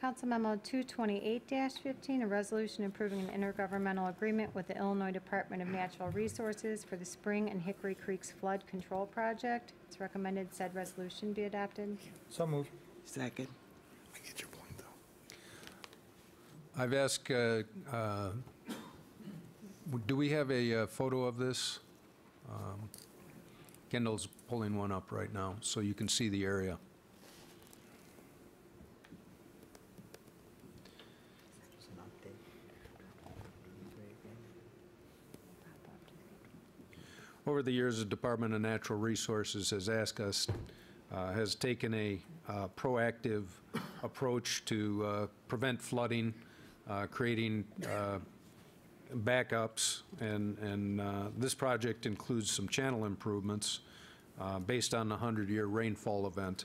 Council Memo 228-15, a resolution approving an intergovernmental agreement with the Illinois Department of Natural Resources for the Spring and Hickory Creeks Flood Control Project. It's recommended said resolution be adopted. So moved. Second. I get your point, though. I've asked, do we have a photo of this? Kendall's pulling one up right now, so you can see the area. Over the years, the Department of Natural Resources has asked us, has taken a proactive approach to prevent flooding, creating backups, and this project includes some channel improvements based on the 100-year rainfall event.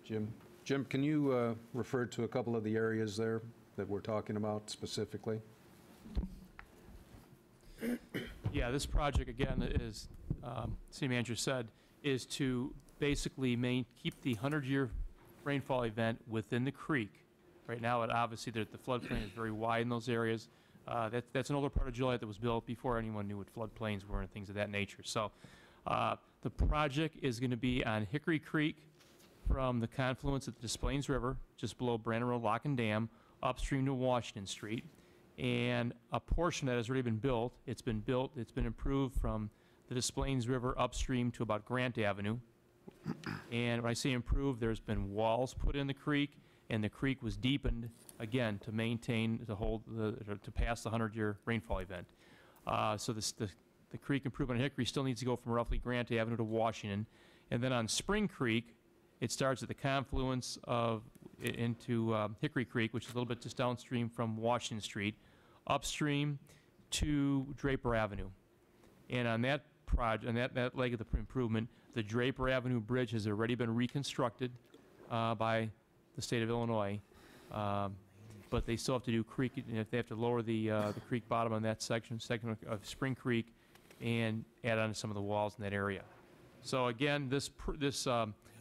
Jim, can you refer to a couple of the areas there that we're talking about specifically? Yeah, this project, again, is, City Manager said, is to basically keep the 100-year rainfall event within the creek. Right now, obviously, the floodplain is very wide in those areas. That's an older part of Joliet that was built before anyone knew what floodplains were and things of that nature. So the project is going to be on Hickory Creek from the confluence at the Des Plaines River, just below Brandon Road Lock and Dam, upstream to Washington Street. And a portion that has already been built, it's been improved from the Des Plaines River upstream to about Grant Avenue. And when I say improved, there's been walls put in the creek, and the creek was deepened, again, to maintain, to pass the 100-year rainfall event. So the creek improvement on Hickory still needs to go from roughly Grant Avenue to Washington. And then on Spring Creek, it starts at the confluence into Hickory Creek, which is a little bit just downstream from Washington Street, upstream to Draper Avenue. And on that project, on that leg of the improvement, the Draper Avenue Bridge has already been reconstructed by the state of Illinois. But they still have to do creek, they have to lower the creek bottom on that section of Spring Creek and add on some of the walls in that area. So again, this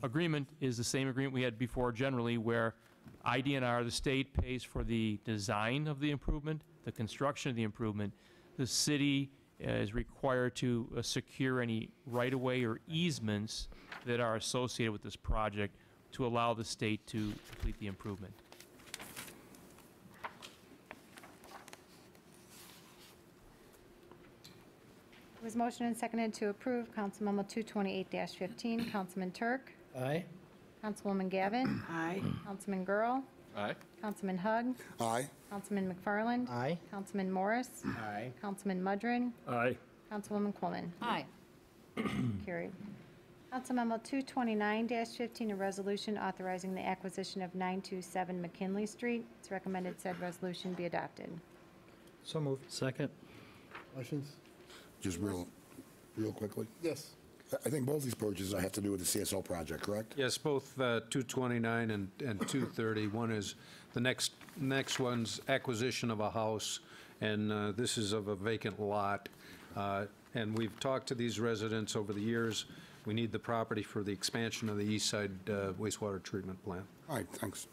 agreement is the same agreement we had before generally, where IDNR, the state, pays for the design of the improvement, the construction of the improvement. The city is required to secure any right-of-way or easements that are associated with this project to allow the state to complete the improvement. It was motion and seconded to approve Council Memo 228-15. Councilman Turk. Aye. Councilwoman Gavin. Aye. Councilman Girl. Aye. Councilman Hug. Aye. Councilman McFarland. Aye. Councilman Morris. Aye. Councilman Mudrin. Aye. Councilwoman Coleman. Aye. Carried. Council Memo 229-15, a resolution authorizing the acquisition of 927 McKinley Street. It's recommended said resolution be adopted. So moved. Second. Questions? Just real quickly. Yes. I think both these purchases have to do with the CSO project, correct? Yes, both 229 and 230. One is, the next one's acquisition of a house, and this is of a vacant lot. And we've talked to these residents over the years. We need the property for the expansion of the East Side wastewater treatment plant. All right, thanks.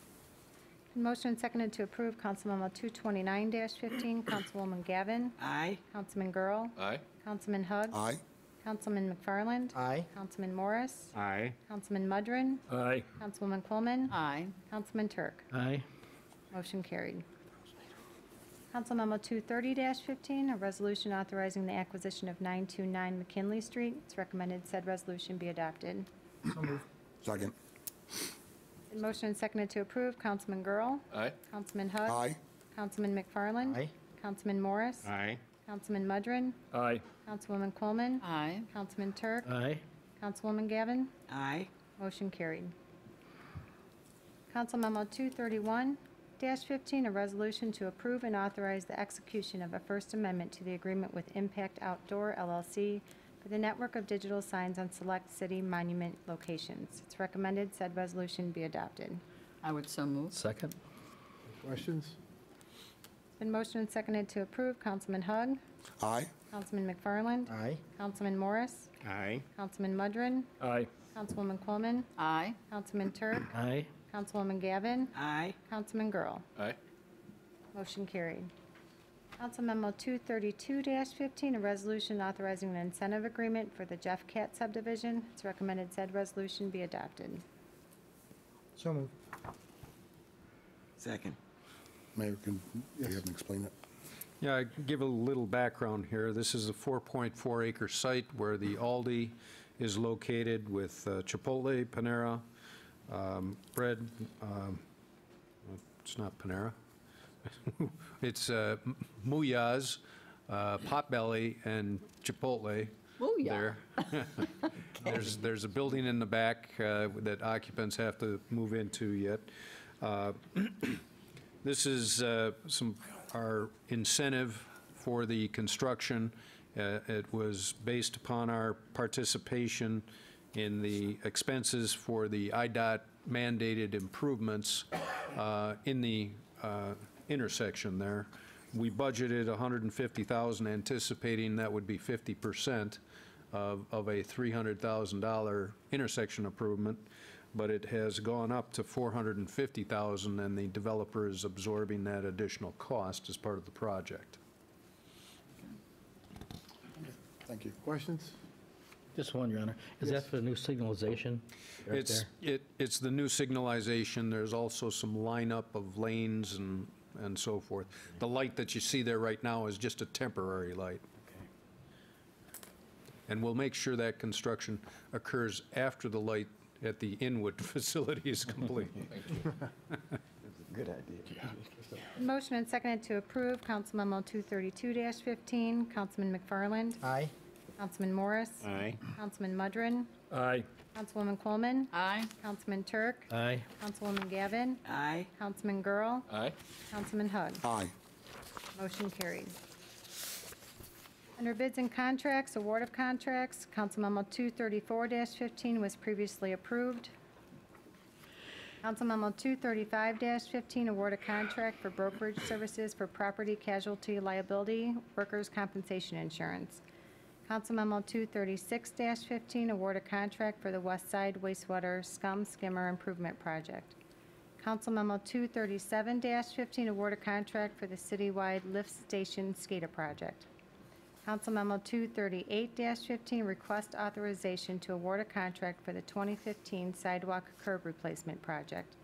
Motion and seconded to approve Council Memo 229-15. Councilwoman Gavin. Aye. Councilman Girl. Aye. Councilman Hug. Aye. Councilman McFarland. Aye. Councilman Morris. Aye. Councilman Mudrin. Aye. Councilwoman Coleman. Aye. Councilman Turk. Aye. Motion carried. Council Memo 230-15, a resolution authorizing the acquisition of 929 McKinley Street. It's recommended said resolution be adopted. So moved. Second. Motion and seconded to approve. Councilman Girl. Aye. Councilman Hug. Aye. Councilman McFarland. Aye. Councilman Morris. Aye. Councilman Mudrin. Aye. Councilwoman Coleman. Aye. Councilman Turk. Aye. Councilwoman Gavin? Aye. Motion carried. Council Memo 231-15, a resolution to approve and authorize the execution of a First Amendment to the agreement with Impact Outdoor LLC for the network of digital signs on select city monument locations. It's recommended said resolution be adopted. I would so move. Second. Questions? Been motioned and seconded to approve. Councilman Hug? Aye. Councilman McFarland? Aye. Councilman Morris? Aye. Councilman Mudrin? Aye. Councilwoman Coleman? Aye. Councilman Turk? Aye. Councilwoman Gavin? Aye. Councilman Girl? Aye. Motion carried. Council Memo 232-15, a resolution authorizing an incentive agreement for the Jeff Cat subdivision. It's recommended said resolution be adopted. So moved. Second. Mayor, can you have him explain it? Yeah, I give a little background here. This is a 4.4 acre site where the Aldi is located with Chipotle, Panera, bread, it's not Panera. It's Muyaz, Potbelly, and Chipotle. Booyah. There. There's a building in the back that occupants have to move into yet. This is our incentive for the construction. It was based upon our participation in the expenses for the IDOT mandated improvements in the intersection there. We budgeted $150,000, anticipating that would be 50% of a $300,000 intersection improvement, but it has gone up to $450,000, and the developer is absorbing that additional cost as part of the project. Thank you. Questions? Just one, Your Honor. Is that for the new signalization? right there? It's the new signalization. There's also some lineup of lanes and so forth. The light that you see there right now is just a temporary light. And we'll make sure that construction occurs after the light at the Inwood facility is complete. Good idea. Motion and seconded to approve. Council Memo 232-15. Councilman McFarland? Aye. Councilman Morris? Aye. Councilman Mudrin? Aye. Councilwoman Coleman? Aye. Councilman Turk? Aye. Councilwoman Gavin? Aye. Councilman Girl? Aye. Councilman Hug? Aye. Motion carried. Under bids and contracts, award of contracts, Council Memo 234-15 was previously approved. Council Memo 235-15, award a contract for brokerage services for property casualty liability, workers' compensation insurance. Council Memo 236-15, award a contract for the West Side Wastewater Scum Skimmer Improvement Project. Council Memo 237-15, award a contract for the citywide lift station skater project. Council Memo 238-15, request authorization to award a contract for the 2015 sidewalk curb replacement project.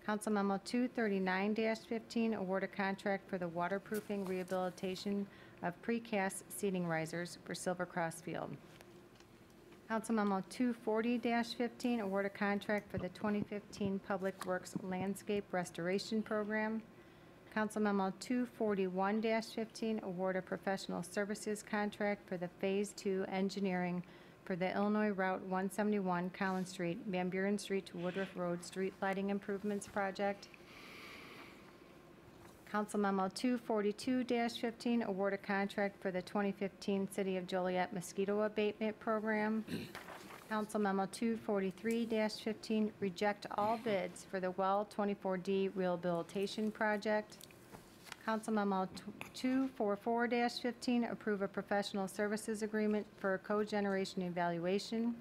Council Memo 239-15, award a contract for the waterproofing rehabilitation of precast seating risers for Silver Cross Field. Council Memo 240-15, award a contract for the 2015 Public Works Landscape Restoration Program. Council Memo 241-15, award a professional services contract for the Phase 2 engineering for the Illinois Route 171 Collins Street, Van Buren Street to Woodruff Road Street Lighting Improvements Project. Council Memo 242-15, award a contract for the 2015 City of Joliet Mosquito Abatement Program. Council Memo 243-15, reject all bids for the Well 24D Rehabilitation Project. Council Memo 244-15, approve a professional services agreement for cogeneration evaluation.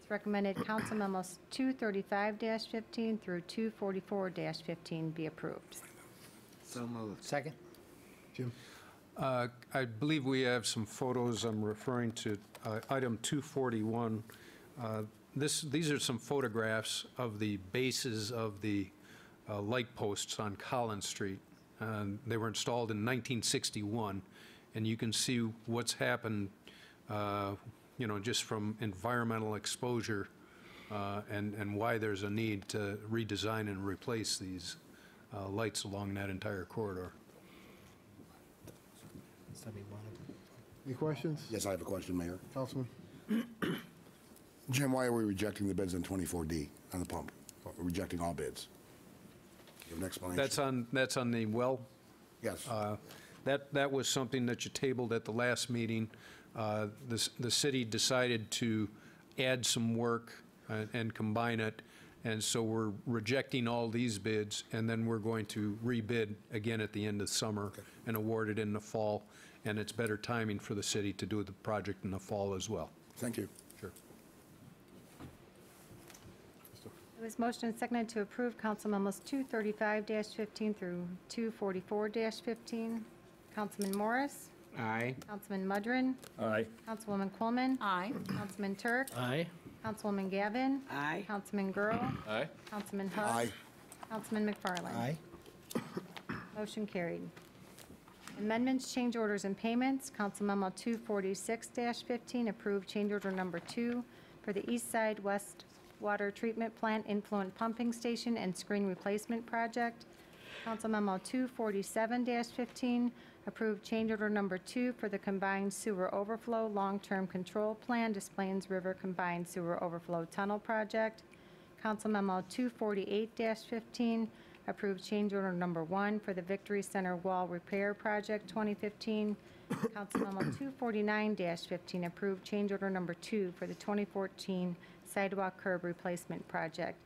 It's recommended Council Memos 235-15 through 244-15 be approved. So moved. Second. Jim? I believe we have some photos. I'm referring to item 241. These are some photographs of the bases of the light posts on Collins Street. They were installed in 1961, and you can see what's happened, just from environmental exposure and why there's a need to redesign and replace these lights along that entire corridor. Any questions? Yes, I have a question, Mayor. Councilman? Jim, why are we rejecting the bids on 24D on the pump? We're rejecting all bids. You have an explanation? That's on the well? Yes. That was something that you tabled at the last meeting. The city decided to add some work and combine it, and so we're rejecting all these bids, and then we're going to rebid again at the end of summer and award it in the fall, and it's better timing for the city to do the project in the fall as well. Thank you. Sure. It was motion and seconded to approve Council memos 235-15 through 244-15. Councilman Morris? Aye. Councilman Mudrin? Aye. Councilwoman Coleman? Aye. Councilman Turk? Aye. Councilwoman Gavin? Aye. Councilman Girl? Aye. Councilman Hug? Aye. Councilman McFarland? Aye. Motion carried. Amendments, change orders, and payments. Council Memo 246-15, approved change order number 2 for the East Side West Water Treatment Plant Influent Pumping Station and Screen Replacement Project. Council Memo 247-15, approved change order number 2 for the Combined Sewer Overflow Long-Term Control Plan, Des Plaines River Combined Sewer Overflow Tunnel Project. Council Memo 248-15, approved change order number 1 for the Victory Center Wall Repair Project 2015. Council Memo 249-15, approved change order number 2 for the 2014 Sidewalk Curb Replacement Project.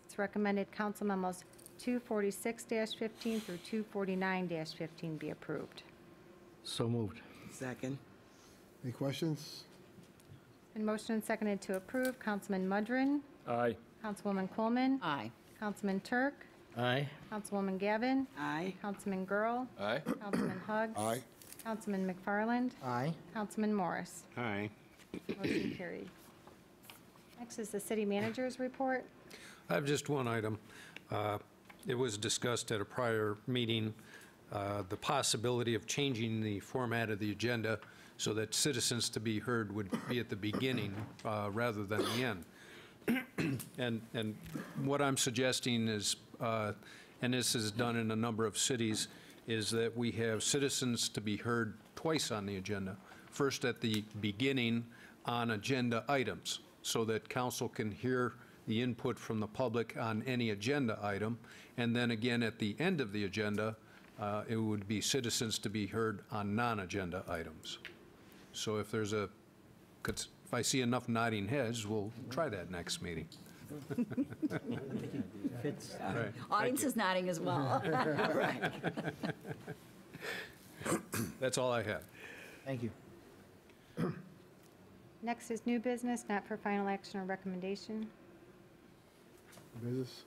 It's recommended Council Memos 246-15 through 249-15 be approved. So moved. Second. Any questions? Been motion and seconded to approve. Councilman Mudrin? Aye. Councilwoman Coleman? Aye. Councilman Turk? Aye. Councilwoman Gavin? Aye. Councilman Girl? Aye. Councilman Hug? Aye. Councilman McFarland? Aye. Councilman Morris? Aye. Motion carried. Next is the city manager's report. I have just one item. It was discussed at a prior meeting, the possibility of changing the format of the agenda so that citizens to be heard would be at the beginning rather than the end. And what I'm suggesting is, and this is done in a number of cities, is that we have citizens to be heard twice on the agenda. First at the beginning on agenda items, so that council can hear the input from the public on any agenda item, and then again at the end of the agenda, it would be citizens to be heard on non-agenda items. So if I see enough nodding heads, we'll try that next meeting. Fits. Right. Audience is nodding as well. Right. That's all I had. Thank you. Next is new business, not for final action or recommendation. Business.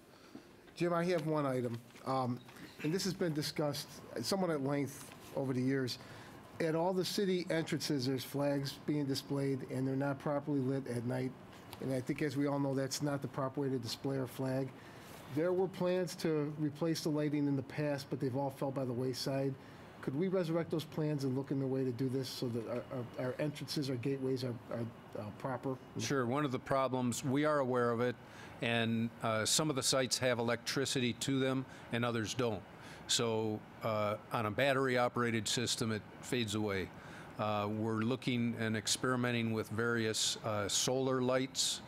Jim, I have one item, and this has been discussed somewhat at length over the years. At all the city entrances, there's flags being displayed, and they're not properly lit at night. And I think, as we all know, that's not the proper way to display our flag. There were plans to replace the lighting in the past, but they've all fell by the wayside. Could we resurrect those plans and look in the way to do this so that our entrances, our gateways are proper? Sure. One of the problems, we are aware of it, and some of the sites have electricity to them and others don't. So on a battery-operated system, it fades away. We're looking and experimenting with various solar lights,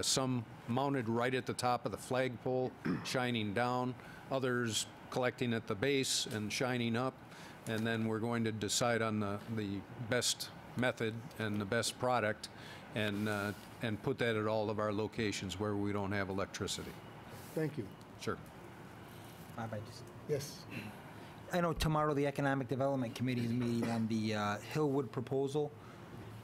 some mounted right at the top of the flagpole, shining down, others collecting at the base and shining up. And then we're going to decide on the best method and the best product and put that at all of our locations where we don't have electricity. Thank you. Sure. Bye-bye. Yes. I know tomorrow the Economic Development Committee is meeting on the Hillwood proposal,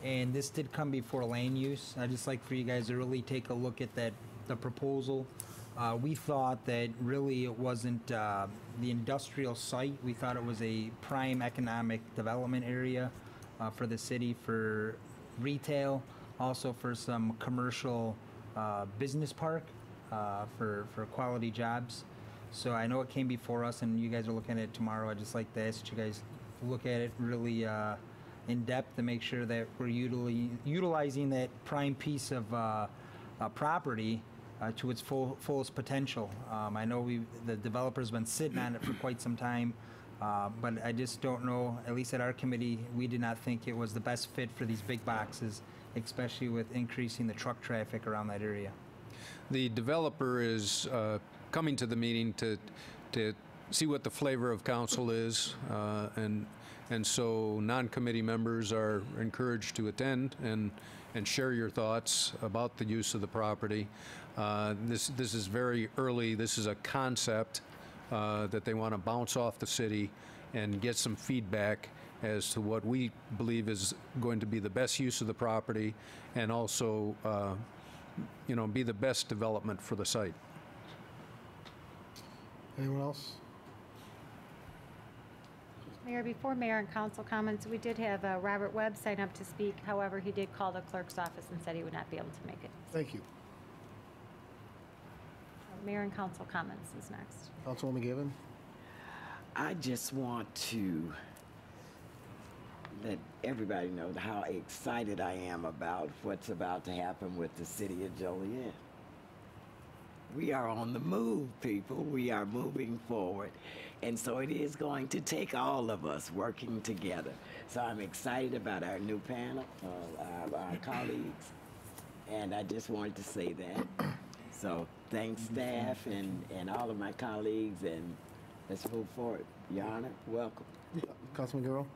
and this did come before land use. I'd just like for you guys to really take a look at the proposal. We thought that really it wasn't the industrial site. We thought it was a prime economic development area for the city for retail, also for some commercial business park for quality jobs. So I know it came before us, and you guys are looking at it tomorrow. I'd just like to ask that you guys look at it really in depth to make sure that we're utilizing that prime piece of property to its fullest potential. I know the developer's been sitting on it for quite some time, but I just don't know, at least at our committee, we did not think it was the best fit for these big boxes especially with increasing the truck traffic around that area. The developer is coming to the meeting to see what the flavor of council is, and so non-committee members are encouraged to attend and share your thoughts about the use of the property. This is very early. This is a concept that they want to bounce off the city and get some feedback as to what we believe is going to be the best use of the property and also be the best development for the site. Anyone else? Mayor, before mayor and council comments, we did have Robert Webb sign up to speak. However, he did call the clerk's office and said he would not be able to make it. Thank you. Mayor and council comments is next. Councilwoman Given? I just want to let everybody know how excited I am about what's about to happen with the city of Joliet. We are on the move, people. We are moving forward. And so it is going to take all of us working together. So I'm excited about our new panel, our colleagues. And I just wanted to say that. So thanks, staff, and all of my colleagues, and let's move forward. Your Honor, welcome. Councilman Guerrero?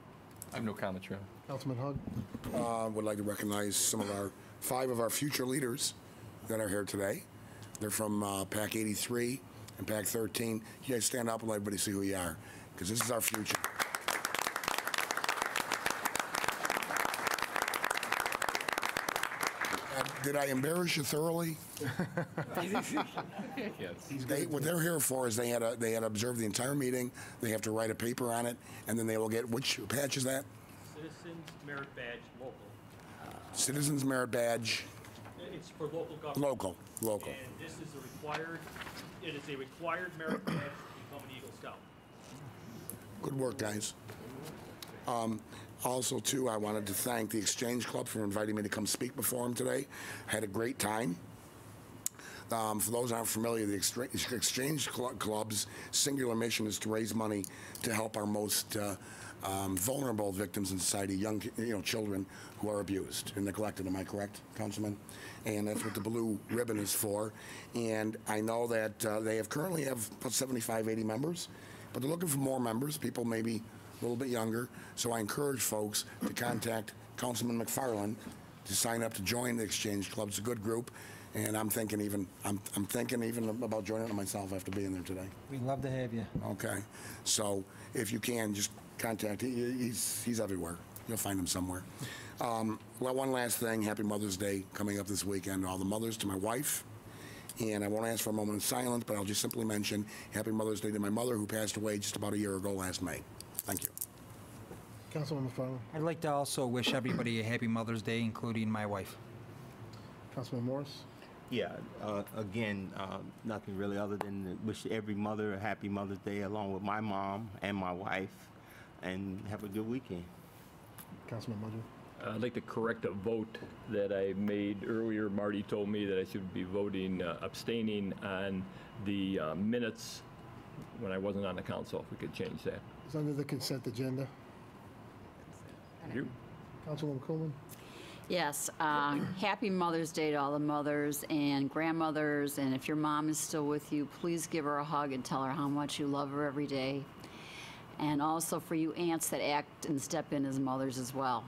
I have no comment, Your Honor. Councilman Hug? Would like to recognize some of our 5 of our future leaders that are here today. They're from PAC 83 and PAC 13. You guys stand up and let everybody see who you are, because this is our future. Did I embarrass you thoroughly? Yes. What they're here for is they had to observe the entire meeting. They have to write a paper on it, and then they will get, which patch is that? Citizens Merit Badge Local. Citizens Merit Badge. It's for local government. Local. And this is it is a required merit badge to become an Eagle Scout. Good work, guys. Also, too, I wanted to thank the Exchange Club for inviting me to come speak before them today. I had a great time. For those who aren't familiar, the Exchange Club's singular mission is to raise money to help our most vulnerable victims in society, young children who are abused and neglected. Am I correct, Councilman? And that's what the blue ribbon is for. And I know that they currently have about 75, 80 members, but they're looking for more members, people maybe a little bit younger. So I encourage folks to contact Councilman McFarland to sign up to join the Exchange Club. It's a good group, and I'm thinking even about joining it myself after being there today. We'd love to have you. Okay, so if you can, just contact. He's everywhere. You'll find him somewhere. Well, one last thing. Happy Mother's Day coming up this weekend. All the mothers, to my wife. And I won't ask for a moment of silence, but I'll just simply mention Happy Mother's Day to my mother, who passed away just about a year ago last May. Thank you. Councilman McFarland? I'd like to also wish everybody a happy Mother's Day, including my wife. Councilman Morris? Yeah, again, nothing really other than to wish every mother a happy Mother's Day along with my mom and my wife, and have a good weekend. Councilman Mudger? I'd like to correct a vote that I made earlier. Marty told me that I should be voting abstaining on the minutes when I wasn't on the council. If we could change that. It's under the consent agenda. Thank you. Councilwoman Kuhlman? Yes, happy Mother's Day to all the mothers and grandmothers, and if your mom is still with you, please give her a hug and tell her how much you love her every day. And also for you aunts that act and step in as mothers as well.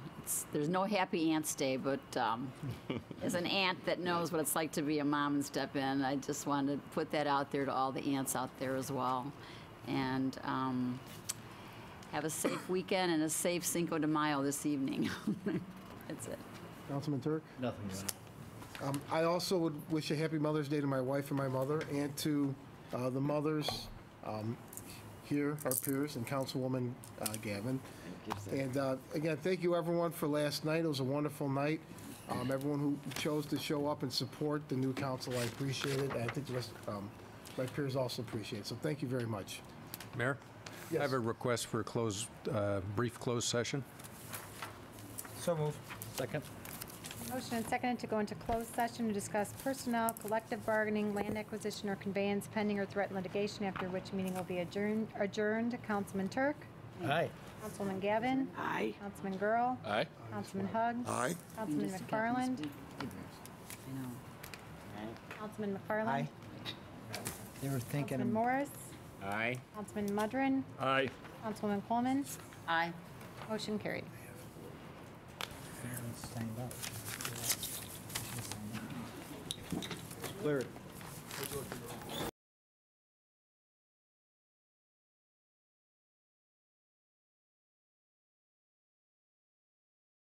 There's no Happy Aunts Day, but as an aunt that knows what it's like to be a mom and step in, I just wanted to put that out there to all the aunts out there as well. And have a safe weekend and a safe Cinco de Mayo this evening. That's it. Councilman Turk? Nothing, Your Honor. I also would wish a happy Mother's Day to my wife and my mother, and to the mothers here, our peers, and Councilwoman Gavin. And again, thank you everyone for last night. It was a wonderful night. Everyone who chose to show up and support the new council, I appreciate it. I think the rest, my peers also appreciate it. So thank you very much. Mayor? Yes. I have a request for a brief closed session. So moved. Second? Motion and seconded to go into closed session to discuss personnel, collective bargaining, land acquisition or conveyance pending or threatened litigation, after which meeting will be adjourned. Councilman Turk? Aye. Councilwoman Gavin. Aye. Councilman Girl. Aye. Councilman Hugs. Aye. Councilman McFarland. Councilman McFarland. Aye. They were thinking. Councilman Morris. Aye. Councilman Mudrin. Aye. Councilwoman Coleman. Aye. Motion carried. Signed up. Clear.